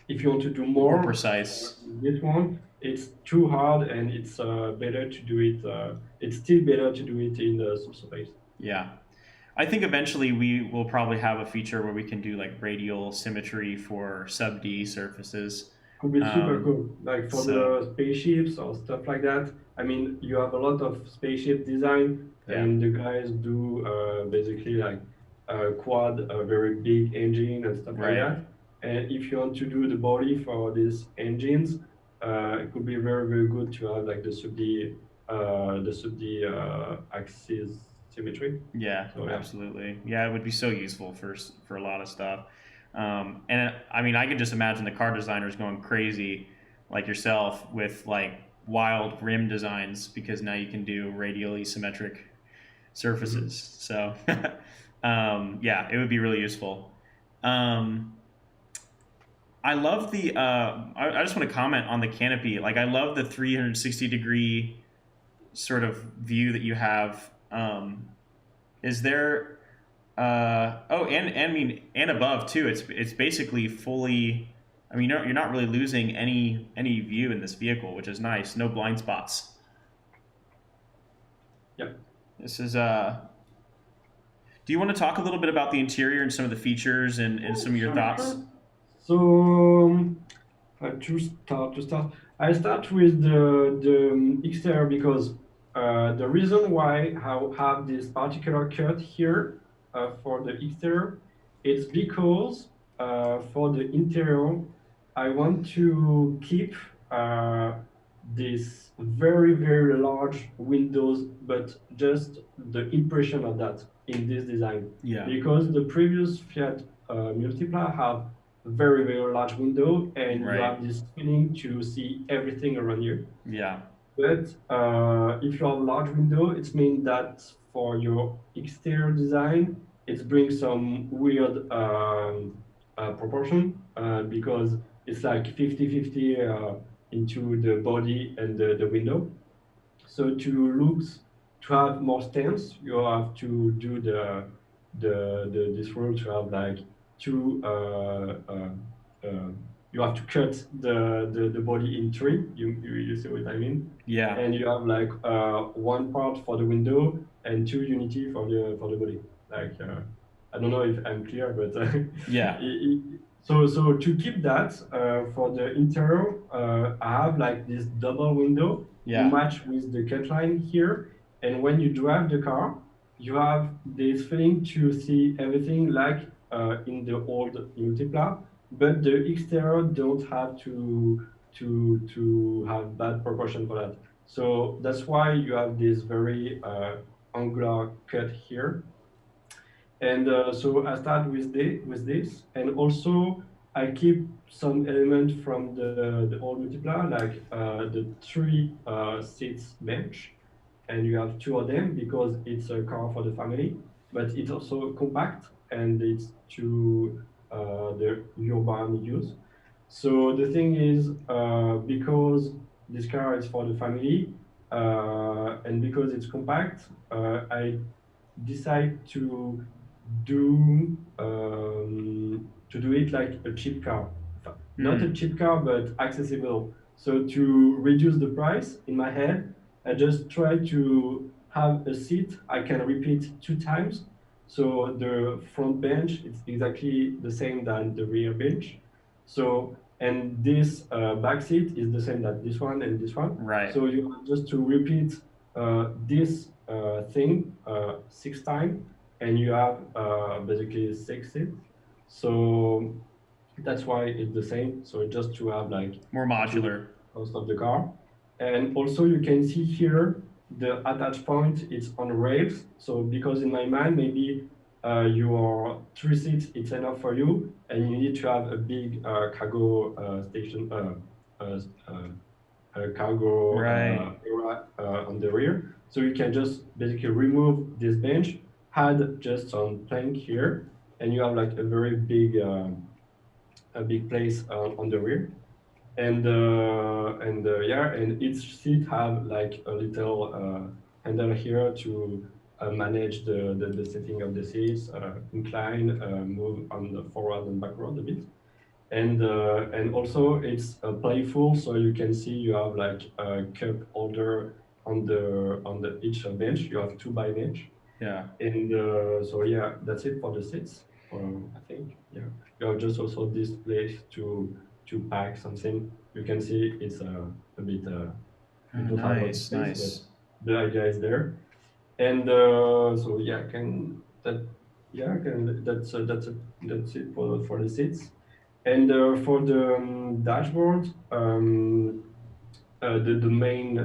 if you want to do more more precise. this one, it's too hard and it's better to do it. It's still better to do it in the subsurface. Yeah. I think eventually we will probably have a feature where we can do like radial symmetry for sub D surfaces. Could be super Um, cool. Like for so the spaceships or stuff like that. I mean, you have a lot of spaceship design, yeah, and the guys do basically like a quad, a very big engine and stuff like right. that. And if you want to do the body for these engines, it could be very good to have like the sub D axis symmetry. Yeah, So yeah. absolutely. Yeah, it would be so useful for a lot of stuff. And I mean, I could just imagine the car designers going crazy, like yourself, with like wild rim designs because now you can do radially symmetric Mhm. surfaces. So, yeah, it would be really useful. Um, I love the. I just want to comment on the canopy. Like, I love the 360-degree sort of view that you have. Is there oh, and I mean, and above too. It's basically fully. I mean, you're not really losing any view in this vehicle, which is nice. No blind spots. Yeah. This is. Do you want to talk a little bit about the interior and some of the features and some of your Sure, thoughts? sure. So to start, I start with the exterior because the reason why I have this particular cut here for the exterior, it's because for the interior, I want to keep uh, this very large windows, but just the impression of that in this design, Yeah. because the previous Fiat Multipla have very large window, and you Right. have this feeling to see everything around you. Yeah. But if you have large window, it means that for your exterior design, it brings some weird proportion because it's like 50-50 into the body and the window. So to have more stance, you have to do the this rule to have like two. Uh, you have to cut the body in three. You see what I mean? Yeah. And you have like one part for the window and two unity for the body. Like I don't know if I'm clear, but Yeah. so to keep that for the interior, I have like this double window Yeah. match with the cut line here. And when you drive the car, you have this feeling to see everything like in the old Multipla, but the exterior don't have to have bad proportion for that. So that's why you have this very angular cut here. And so I start with this, and also I keep some element from the old Multipla, like the three seats bench, and you have two of them because it's a car for the family, but it's also compact and it's to the urban use. So the thing is, because this car is for the family, and because it's compact, I decide to do it like a cheap car. Not a Hmm. cheap car, but accessible. So to reduce the price in my head, I just try to have a seat I can repeat two times. So the front bench is exactly the same than the rear bench. So and this back seat is the same that this one and this one. Right. So you have just to repeat this thing six times, and you have basically six seats. So that's why it's the same. So just to have like More two modular. cost of the car. And also you can see here the attach point is on rails. So because in my mind, maybe your three seats, it's enough for you, and you need to have a big cargo station, uh, uh, cargo Right. area on the rear. So you can just basically remove this bench, add just some plank here, and you have like a big place on the rear. And yeah, and each seat have like a little handle here to manage the setting of the seats, incline, move on the forward and backward a bit. And also it's playful, so you can see you have like a cup holder on the each bench. You have two by bench, Yeah. and so yeah, that's it for the seats. I think yeah, you have just also this place to pack something. You can see it's a bit we Oh, don't have a lot of nice. space, but Nice. the idea is there. And so yeah, can that yeah can that's it for the seats. And for the dashboard, the main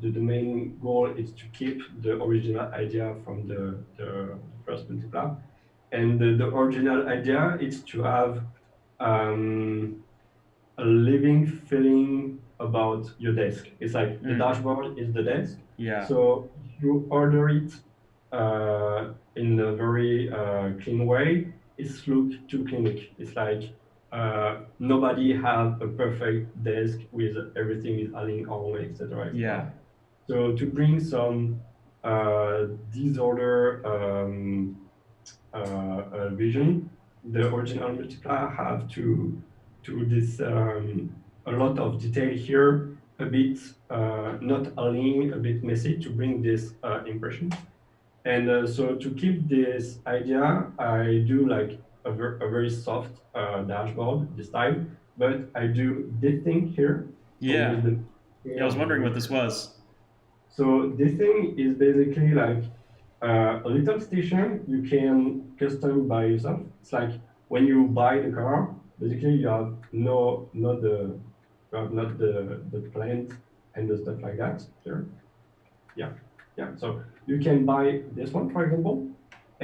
the main goal is to keep the original idea from the first multiplier. And the original idea is to have um, a living feeling about your desk. It's like the Mm. dashboard is the desk. Yeah. So if you order it in a very clean way, it's look too clinic. It's like nobody have a perfect desk with everything is aligning on, etc., etc. Yeah. So to bring some disorder vision, the original multiplier have to this a lot of detail here, a bit not aligning, a bit messy to bring this impression. And so to keep this idea, I do like a very soft dashboard this time, but I do this thing here. For me, Yeah. is the Yeah. I was wondering what this was. so this thing is basically like a little station you can custom by yourself. It's like when you buy the car, basically you have no not the you have not the plant and the stuff like that here. Yeah, yeah. So you can buy this one, for example,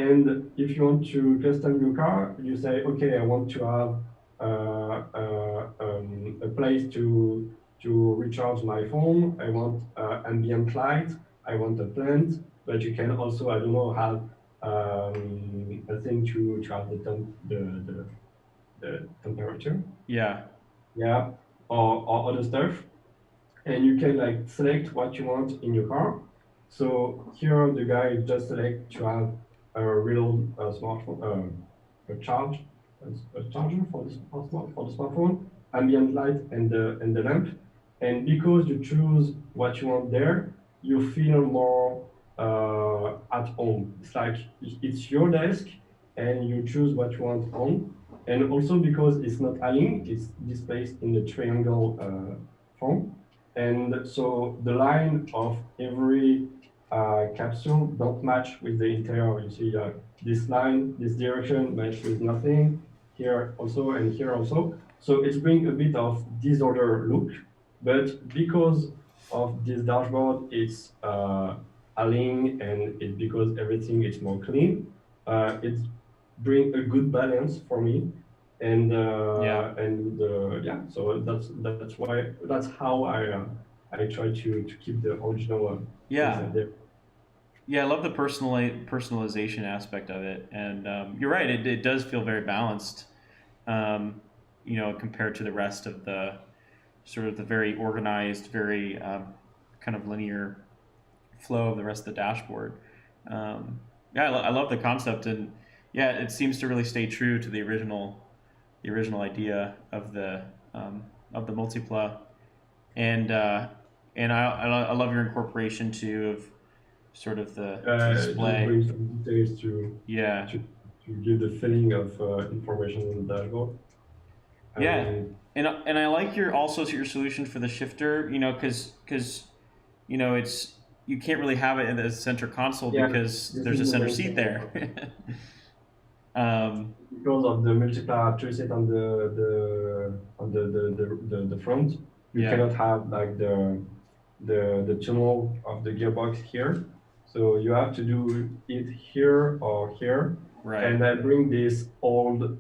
and if you want to custom your car, you say, okay, I want to have a place to recharge my phone. I want ambient light. I want a plant, but you can also, I don't know, have a thing to have the temperature. Yeah. Yeah, or other stuff, and you can like select what you want in your car. So here the guy just select to have a real smartphone, a charger for for the smartphone, ambient light, and the lamp. And because you choose what you want there, you feel more at home. It's like it's your desk, and you choose what you want on. And also because it's not aligning, it's displayed in the triangle form, and so the line of every capsule don't match with the interior. You see this line, this direction match with nothing, here also and here also. So it's bring a bit of disorder look, but because of this dashboard, it's aligned, and it's because everything is more clean, it bring a good balance for me. Yeah. Yeah, so that's why that's how I try to keep the original Yeah. inside there. Yeah. I love the personalization aspect of it, and you're right. It does feel very balanced. Compared to the rest of the sort of the very organized, very kind of linear flow of the rest of the dashboard. Yeah, I love the concept, and yeah, it seems to really stay true to the original idea of the multipla, and I love your incorporation too of sort of the Just display. bring some details Yeah, to, to give the feeling of information on the dashboard. yeah, And and I like your solution for the shifter. Because it's you can't really have it in the center console yeah, because this there's is a the center main seat thing. there. um, Because of the multiplier choices on the front, you yeah, cannot have like the tunnel of the gearbox here. So you have to do it here or here. right. And I bring this old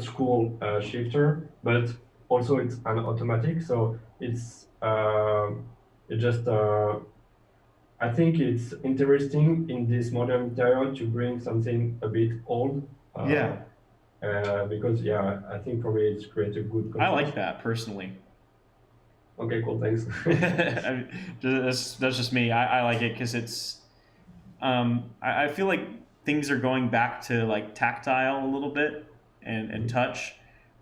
school shifter, but also it's an automatic. So it just I think it's interesting in this modern interior to bring something a bit old, Yeah, because yeah, I think for me it's create a good I contrast. like that personally. Okay, cool, thanks. That's just me. I like it because it's. I feel like things are going back to like tactile a little bit and touch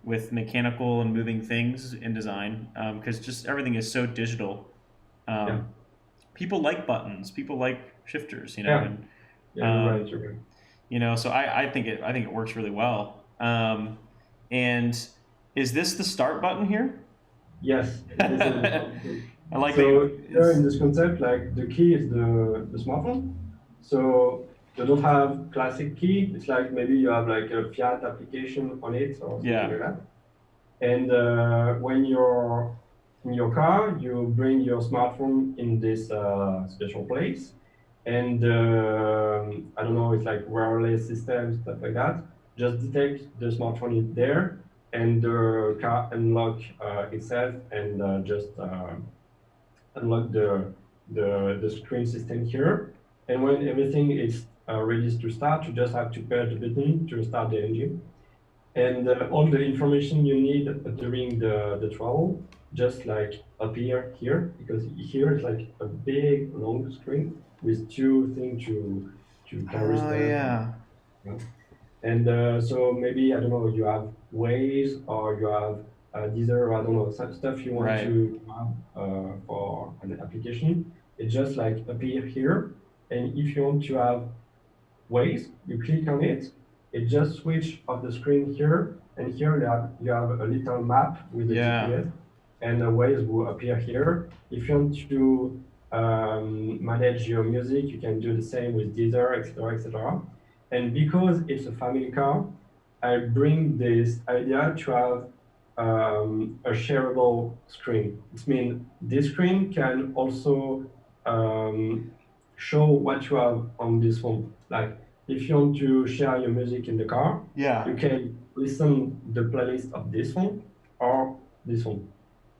with mechanical and moving things in design because just everything is so digital. Yeah, Um, People like buttons. People like shifters. yeah, And yeah. You're right. um, You're right. so I think it works really well. And is this the start button here? Yes, this is the I smartphone. like that. So here in this concept, like the key is the smartphone. So you don't have classic key. It's like maybe you have like a Fiat application on it or something Yeah. like that. And when you're in your car, you bring your smartphone in this special place, and I don't know, it's like wireless system, stuff like that. Just detect the smartphone is there, and the car unlock itself, and just unlock the screen system here. And when everything is ready to start, you just have to press the button to start the engine. And all the information you need during the travel just like appear here, because here is like a big long screen with two things to carry Oh stuff. yeah. Yeah. And so maybe, I don't know, you have ways, or you have these are, I don't know, some stuff you want Right. to have for an application. It just like appear here. And if you want to have ways, you click on it, it just switch off the screen here, and here you have a little map with the Yeah. GPS, and the ways will appear here. If you want to manage your music, you can do the same with Deezer, etc., etc. And because it's a family car, I bring this idea to have a shareable screen. It means this screen can also um, show what you have on this phone. Like if you want to share your music in the car, Yeah. you can listen the playlist of this phone or this phone.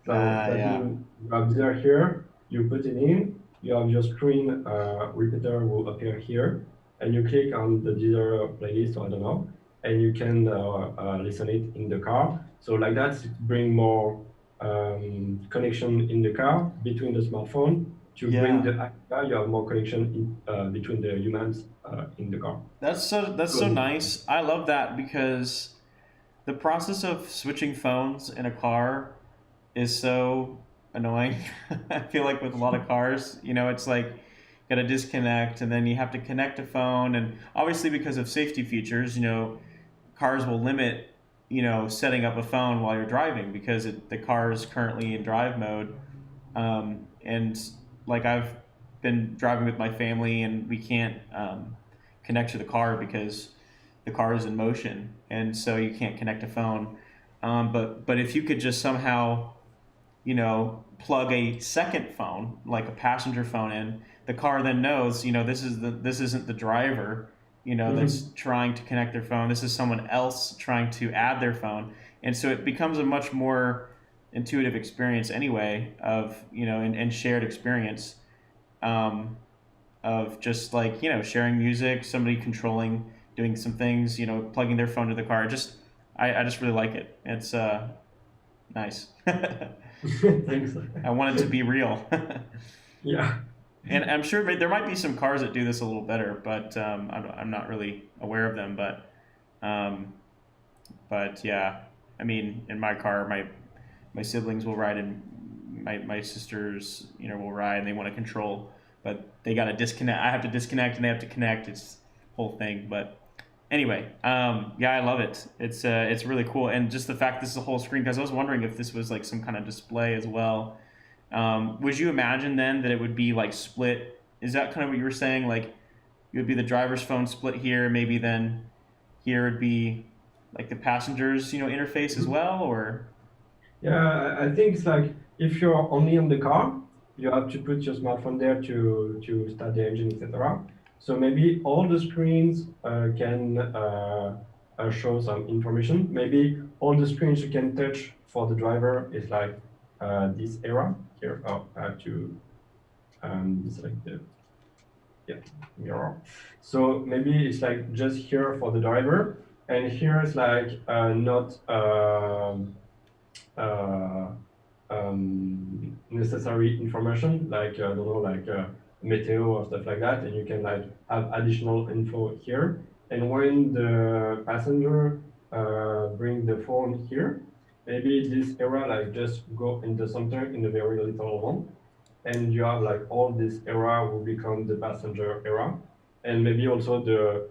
So that Yeah. means you have there here, you put it in, you have your screen repeater will appear here, and you click on the Deezer playlist, or I don't know, and you can listen it in the car. So like that, it bring more connection in the car between the smartphone to bring Yeah. the idea, you have more connection between the humans in the car. That's so Good. nice. I love that because the process of switching phones in a car is so annoying. I feel like with a lot of cars, it's like got to disconnect and then you have to connect a phone, and obviously because of safety features, cars will limit, setting up a phone while you're driving because the car is currently in drive mode. And like I've been driving with my family and we can't connect to the car because the car is in motion, and so you can't connect a phone. But if you could just somehow plug a second phone, like a passenger phone in, the car then knows, this isn't the driver, that's Mhm. trying to connect their phone. This is someone else trying to add their phone. And so it becomes a much more intuitive experience anyway of, and shared experience, um, of just like, sharing music, somebody controlling, doing some things, plugging their phone to the car. I just really like it. It's nice. Thanks. I want it to be real. Yeah. And I'm sure there might be some cars that do this a little better, but I'm not really aware of them. Um, but yeah, I mean, in my car, my siblings will ride, and my sisters, will ride, and they want to control, but they got to disconnect. I have to disconnect, and they have to connect. It's a whole thing, but anyway, yeah, I love it. It's really cool, and just the fact this is a whole screen. Because I was wondering if this was like some kind of display as well. Would you imagine then that it would be like split? Is that kind of what you were saying? Like it would be the driver's phone split here, maybe then here would be like the passenger's interface as well, or Yeah, I think it's like if you're only in the car, you have to put your smartphone there to start the engine, etc. So maybe all the screens can show some information. Maybe all the screens you can touch for the driver is like this area here. Oh, I have to select the yeah mirror. So maybe it's like just here for the driver, and here is like not. Uh, necessary information like I don't know, like meteo or stuff like that, and you can like have additional info here. And when the passenger bring the phone here, maybe this area like just go in the center in the very little one, and you have like all this area will become the passenger area, and maybe also the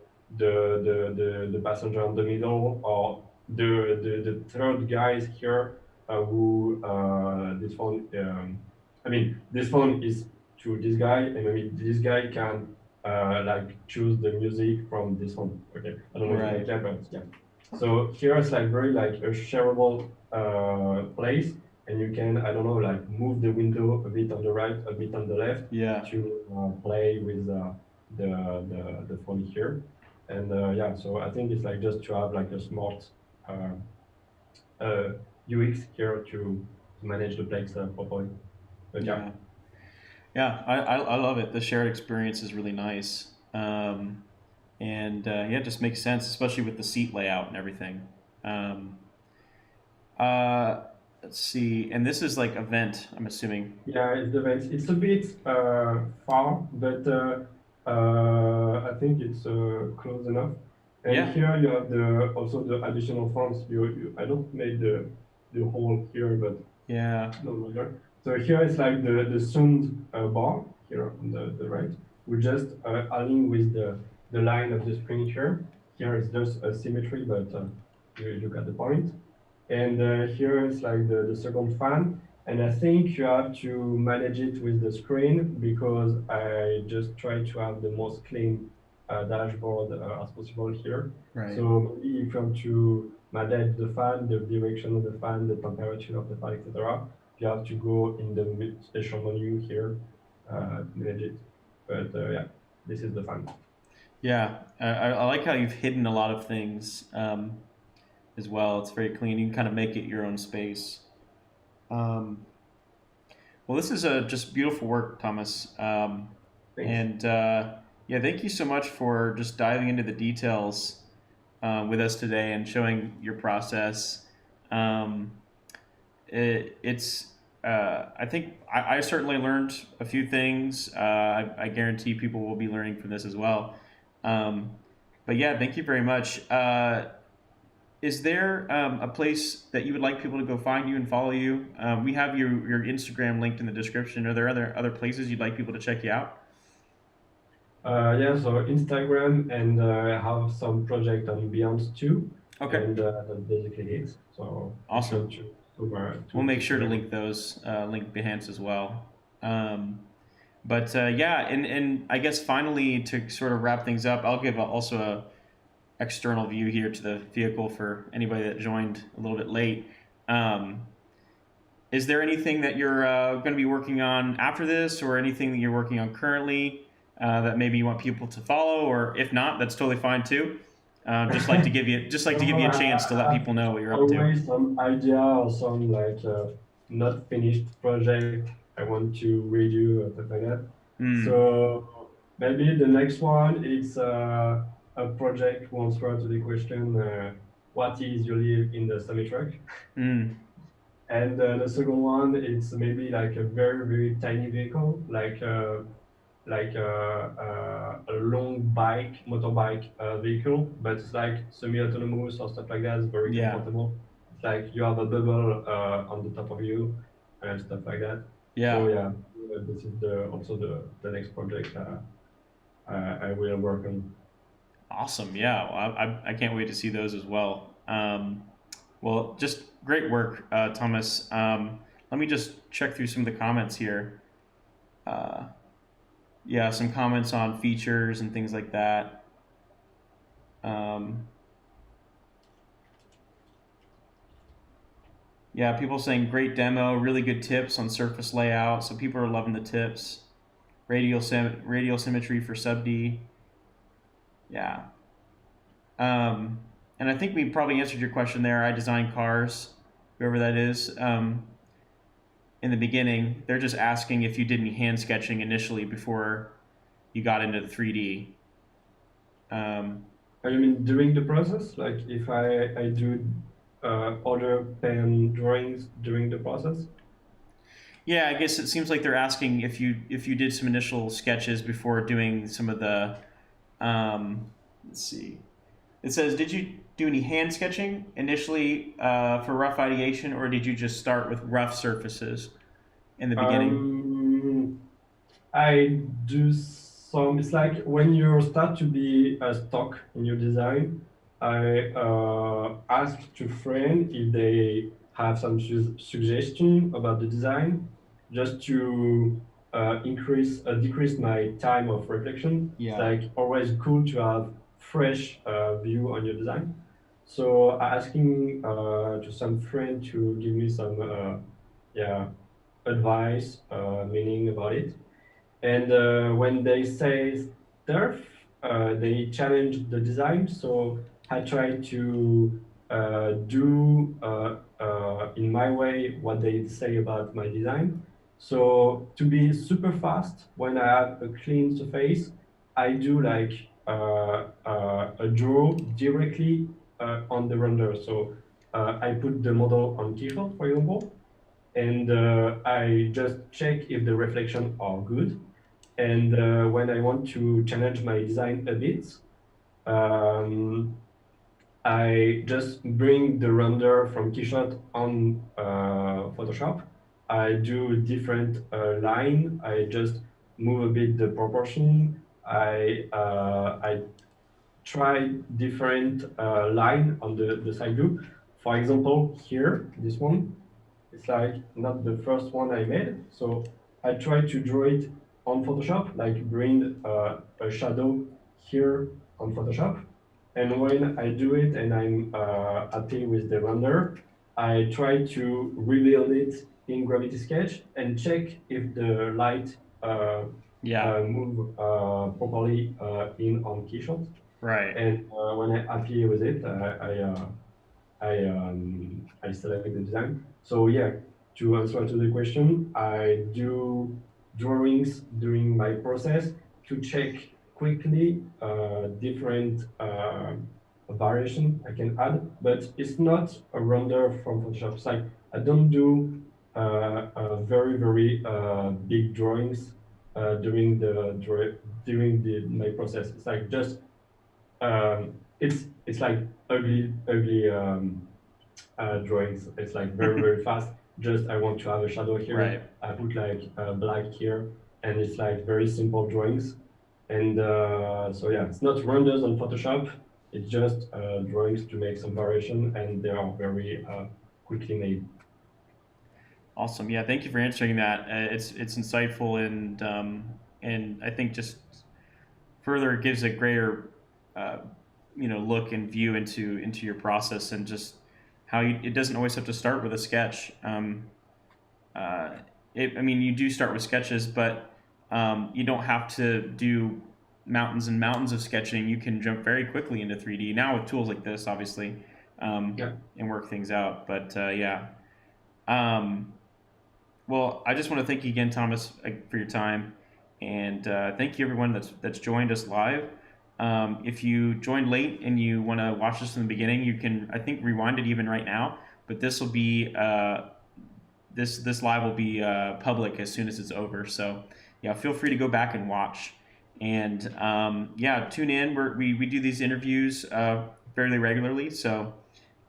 passenger in the middle, or the third guys here who this phone I mean this phone is to this guy, and maybe this guy can like choose the music from this phone. Okay, I don't know if you make right? that, but yeah. So here it's like very like a shareable place, and you can, I don't know, like move the window a bit on the right, a bit on the left Yeah. to play with the phone here. And yeah, so I think it's like just to have like a smart uh, uh, UX here to manage the plates properly. But yeah. Yeah. Yeah. I love it. The shared experience is really nice. And yeah, it just makes sense, especially with the seat layout and everything. Um, uh, let's see. And this is like event, I'm assuming. Yeah, it depends. It's a bit far, but I think it's close enough. And Yeah. here you have the also the additional fonts. I don't make the whole here, but Yeah. no matter. So here it's like the sound bar here on the right. We just align with the line of the screen here. Here it's just a symmetry, but you got the point. And here is like the second fan. And I think you have to manage it with the screen because I just try to have the most clean dashboard as possible here. Right. So maybe if you want to manage the fan, the direction of the fan, the temperature of the fan, etc., you have to go in the special menu here to manage it. But yeah, this is the fan. Yeah. I like how you've hidden a lot of things as well. It's very clean. You can kind of make it your own space. Um, well, this is just beautiful work, Thomas. Thanks. And yeah, thank you so much for just diving into the details with us today and showing your process. Um, it's I think I certainly learned a few things. I guarantee people will be learning from this as well. Um, but yeah, thank you very much. Is there a place that you would like people to go find you and follow you? We have your Instagram linked in the description. Are there other places you'd like people to check you out? Yeah, so Instagram and I have some project on Behance too, Okay, and that's basically it. So if you awesome. want We'll make to sure to connect. link those, link Behance as well. But yeah, and I guess finally to sort of wrap things up, I'll give also a external view here to the vehicle for anybody that joined a little bit late. Um, is there anything that you're going to be working on after this, or anything that you're working on currently that maybe you want people to follow, or if not, that's totally fine too. Just like to give No, you a chance to let I have people know what you're up to. always some idea or some like not finished project I want to redo or stuff like that. Hmm. So maybe the next one is a project who answer to the question, what is your live in the semi truck? Hmm. And the second one, it's maybe like a very, very tiny vehicle, like a long bike, motorbike vehicle, but it's like semi-autonomous or stuff like that. It's very Yeah. comfortable. It's like you have a bubble on the top of you and stuff like that. So Yeah. yeah, this is also the next project I will work on. Awesome. Yeah. Well, I can't wait to see those as well. Well, just great work, Thomas. Let me just check through some of the comments here. Uh, yeah, some comments on features and things like that. Um, yeah, people saying great demo, really good tips on surface layout. So people are loving the tips. Radial symmetry for sub D. Yeah. Um, and I think we probably answered your question there. I design cars, whoever that is. In the beginning, they're just asking if you did any hand sketching initially before you got into the 3D. Um, I mean, during the process, like if I do other pen drawings during the process. yeah, I guess it seems like they're asking if you did some initial sketches before doing some of the. Let's see. It says, did you do any hand sketching initially for rough ideation, or did you just start with rough surfaces in the beginning? Um, I do some. It's like when you start to be stuck in your design, I ask to friends if they have some suggestion about the design, just to decrease my time of reflection. It's Yeah. like always cool to have fresh view on your design. So I asking to some friend to give me some yeah, advice, meaning about it. And when they say stuff, they challenge the design. So I try to do in my way what they say about my design. So to be super fast, when I have a clean surface, I do like a draw directly on the render. So I put the model on keyshot, for example, and I just check if the reflection are good. And when I want to challenge my design a bit, um, I just bring the render from Keyshot on Photoshop. I do different line. I just move a bit the proportion. I try different line on the side view. For example, here, this one, it's like not the first one I made. So I try to draw it on Photoshop, like bring a shadow here on Photoshop. And when I do it and I'm happy with the render, I try to rebuild it in Gravity Sketch and check if the light Yeah. move properly in on Keyshot. Right. And when I'm happy with it, I select the design. So yeah, to answer to the question, I do drawings during my process to check quickly different variation I can add, but it's not a render from Photoshop. It's like I don't do very big drawings during the my process. It's like just it's like ugly drawings. It's like very fast. Just I want to have a shadow here. Right. I put like black here, and it's like very simple drawings. And so yeah, it's not renders on Photoshop. It's just drawings to make some variation, and they are very quickly made. Awesome. Yeah. Thank you for answering that. It's insightful and I think just further gives a greater uh, look and view into your process and just how it doesn't always have to start with a sketch. Uh, I mean, you do start with sketches, but you don't have to do mountains and mountains of sketching. You can jump very quickly into 3D now with tools like this, obviously, Yeah, and work things out. But yeah. Um, well, I just want to thank you again, Thomas, for your time, and thank you everyone that's joined us live. If you joined late and you want to watch this from the beginning, you can I think rewind it even right now. But this will be this live will be public as soon as it's over. So yeah, feel free to go back and watch. And yeah, tune in. We do these interviews fairly regularly, so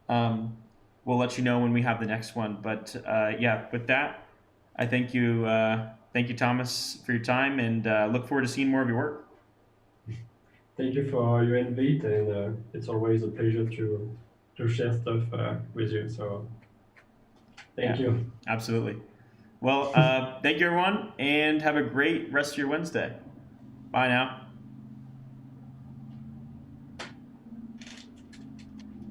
um, we'll let you know when we have the next one. But yeah, with that, I thank you, Thomas, for your time, and look forward to seeing more of your work. thank you for your invite, and it's always a pleasure to share stuff with you. So thank Yeah, you. absolutely. Well, thank you, everyone, and have a great rest of your Wednesday. Bye now.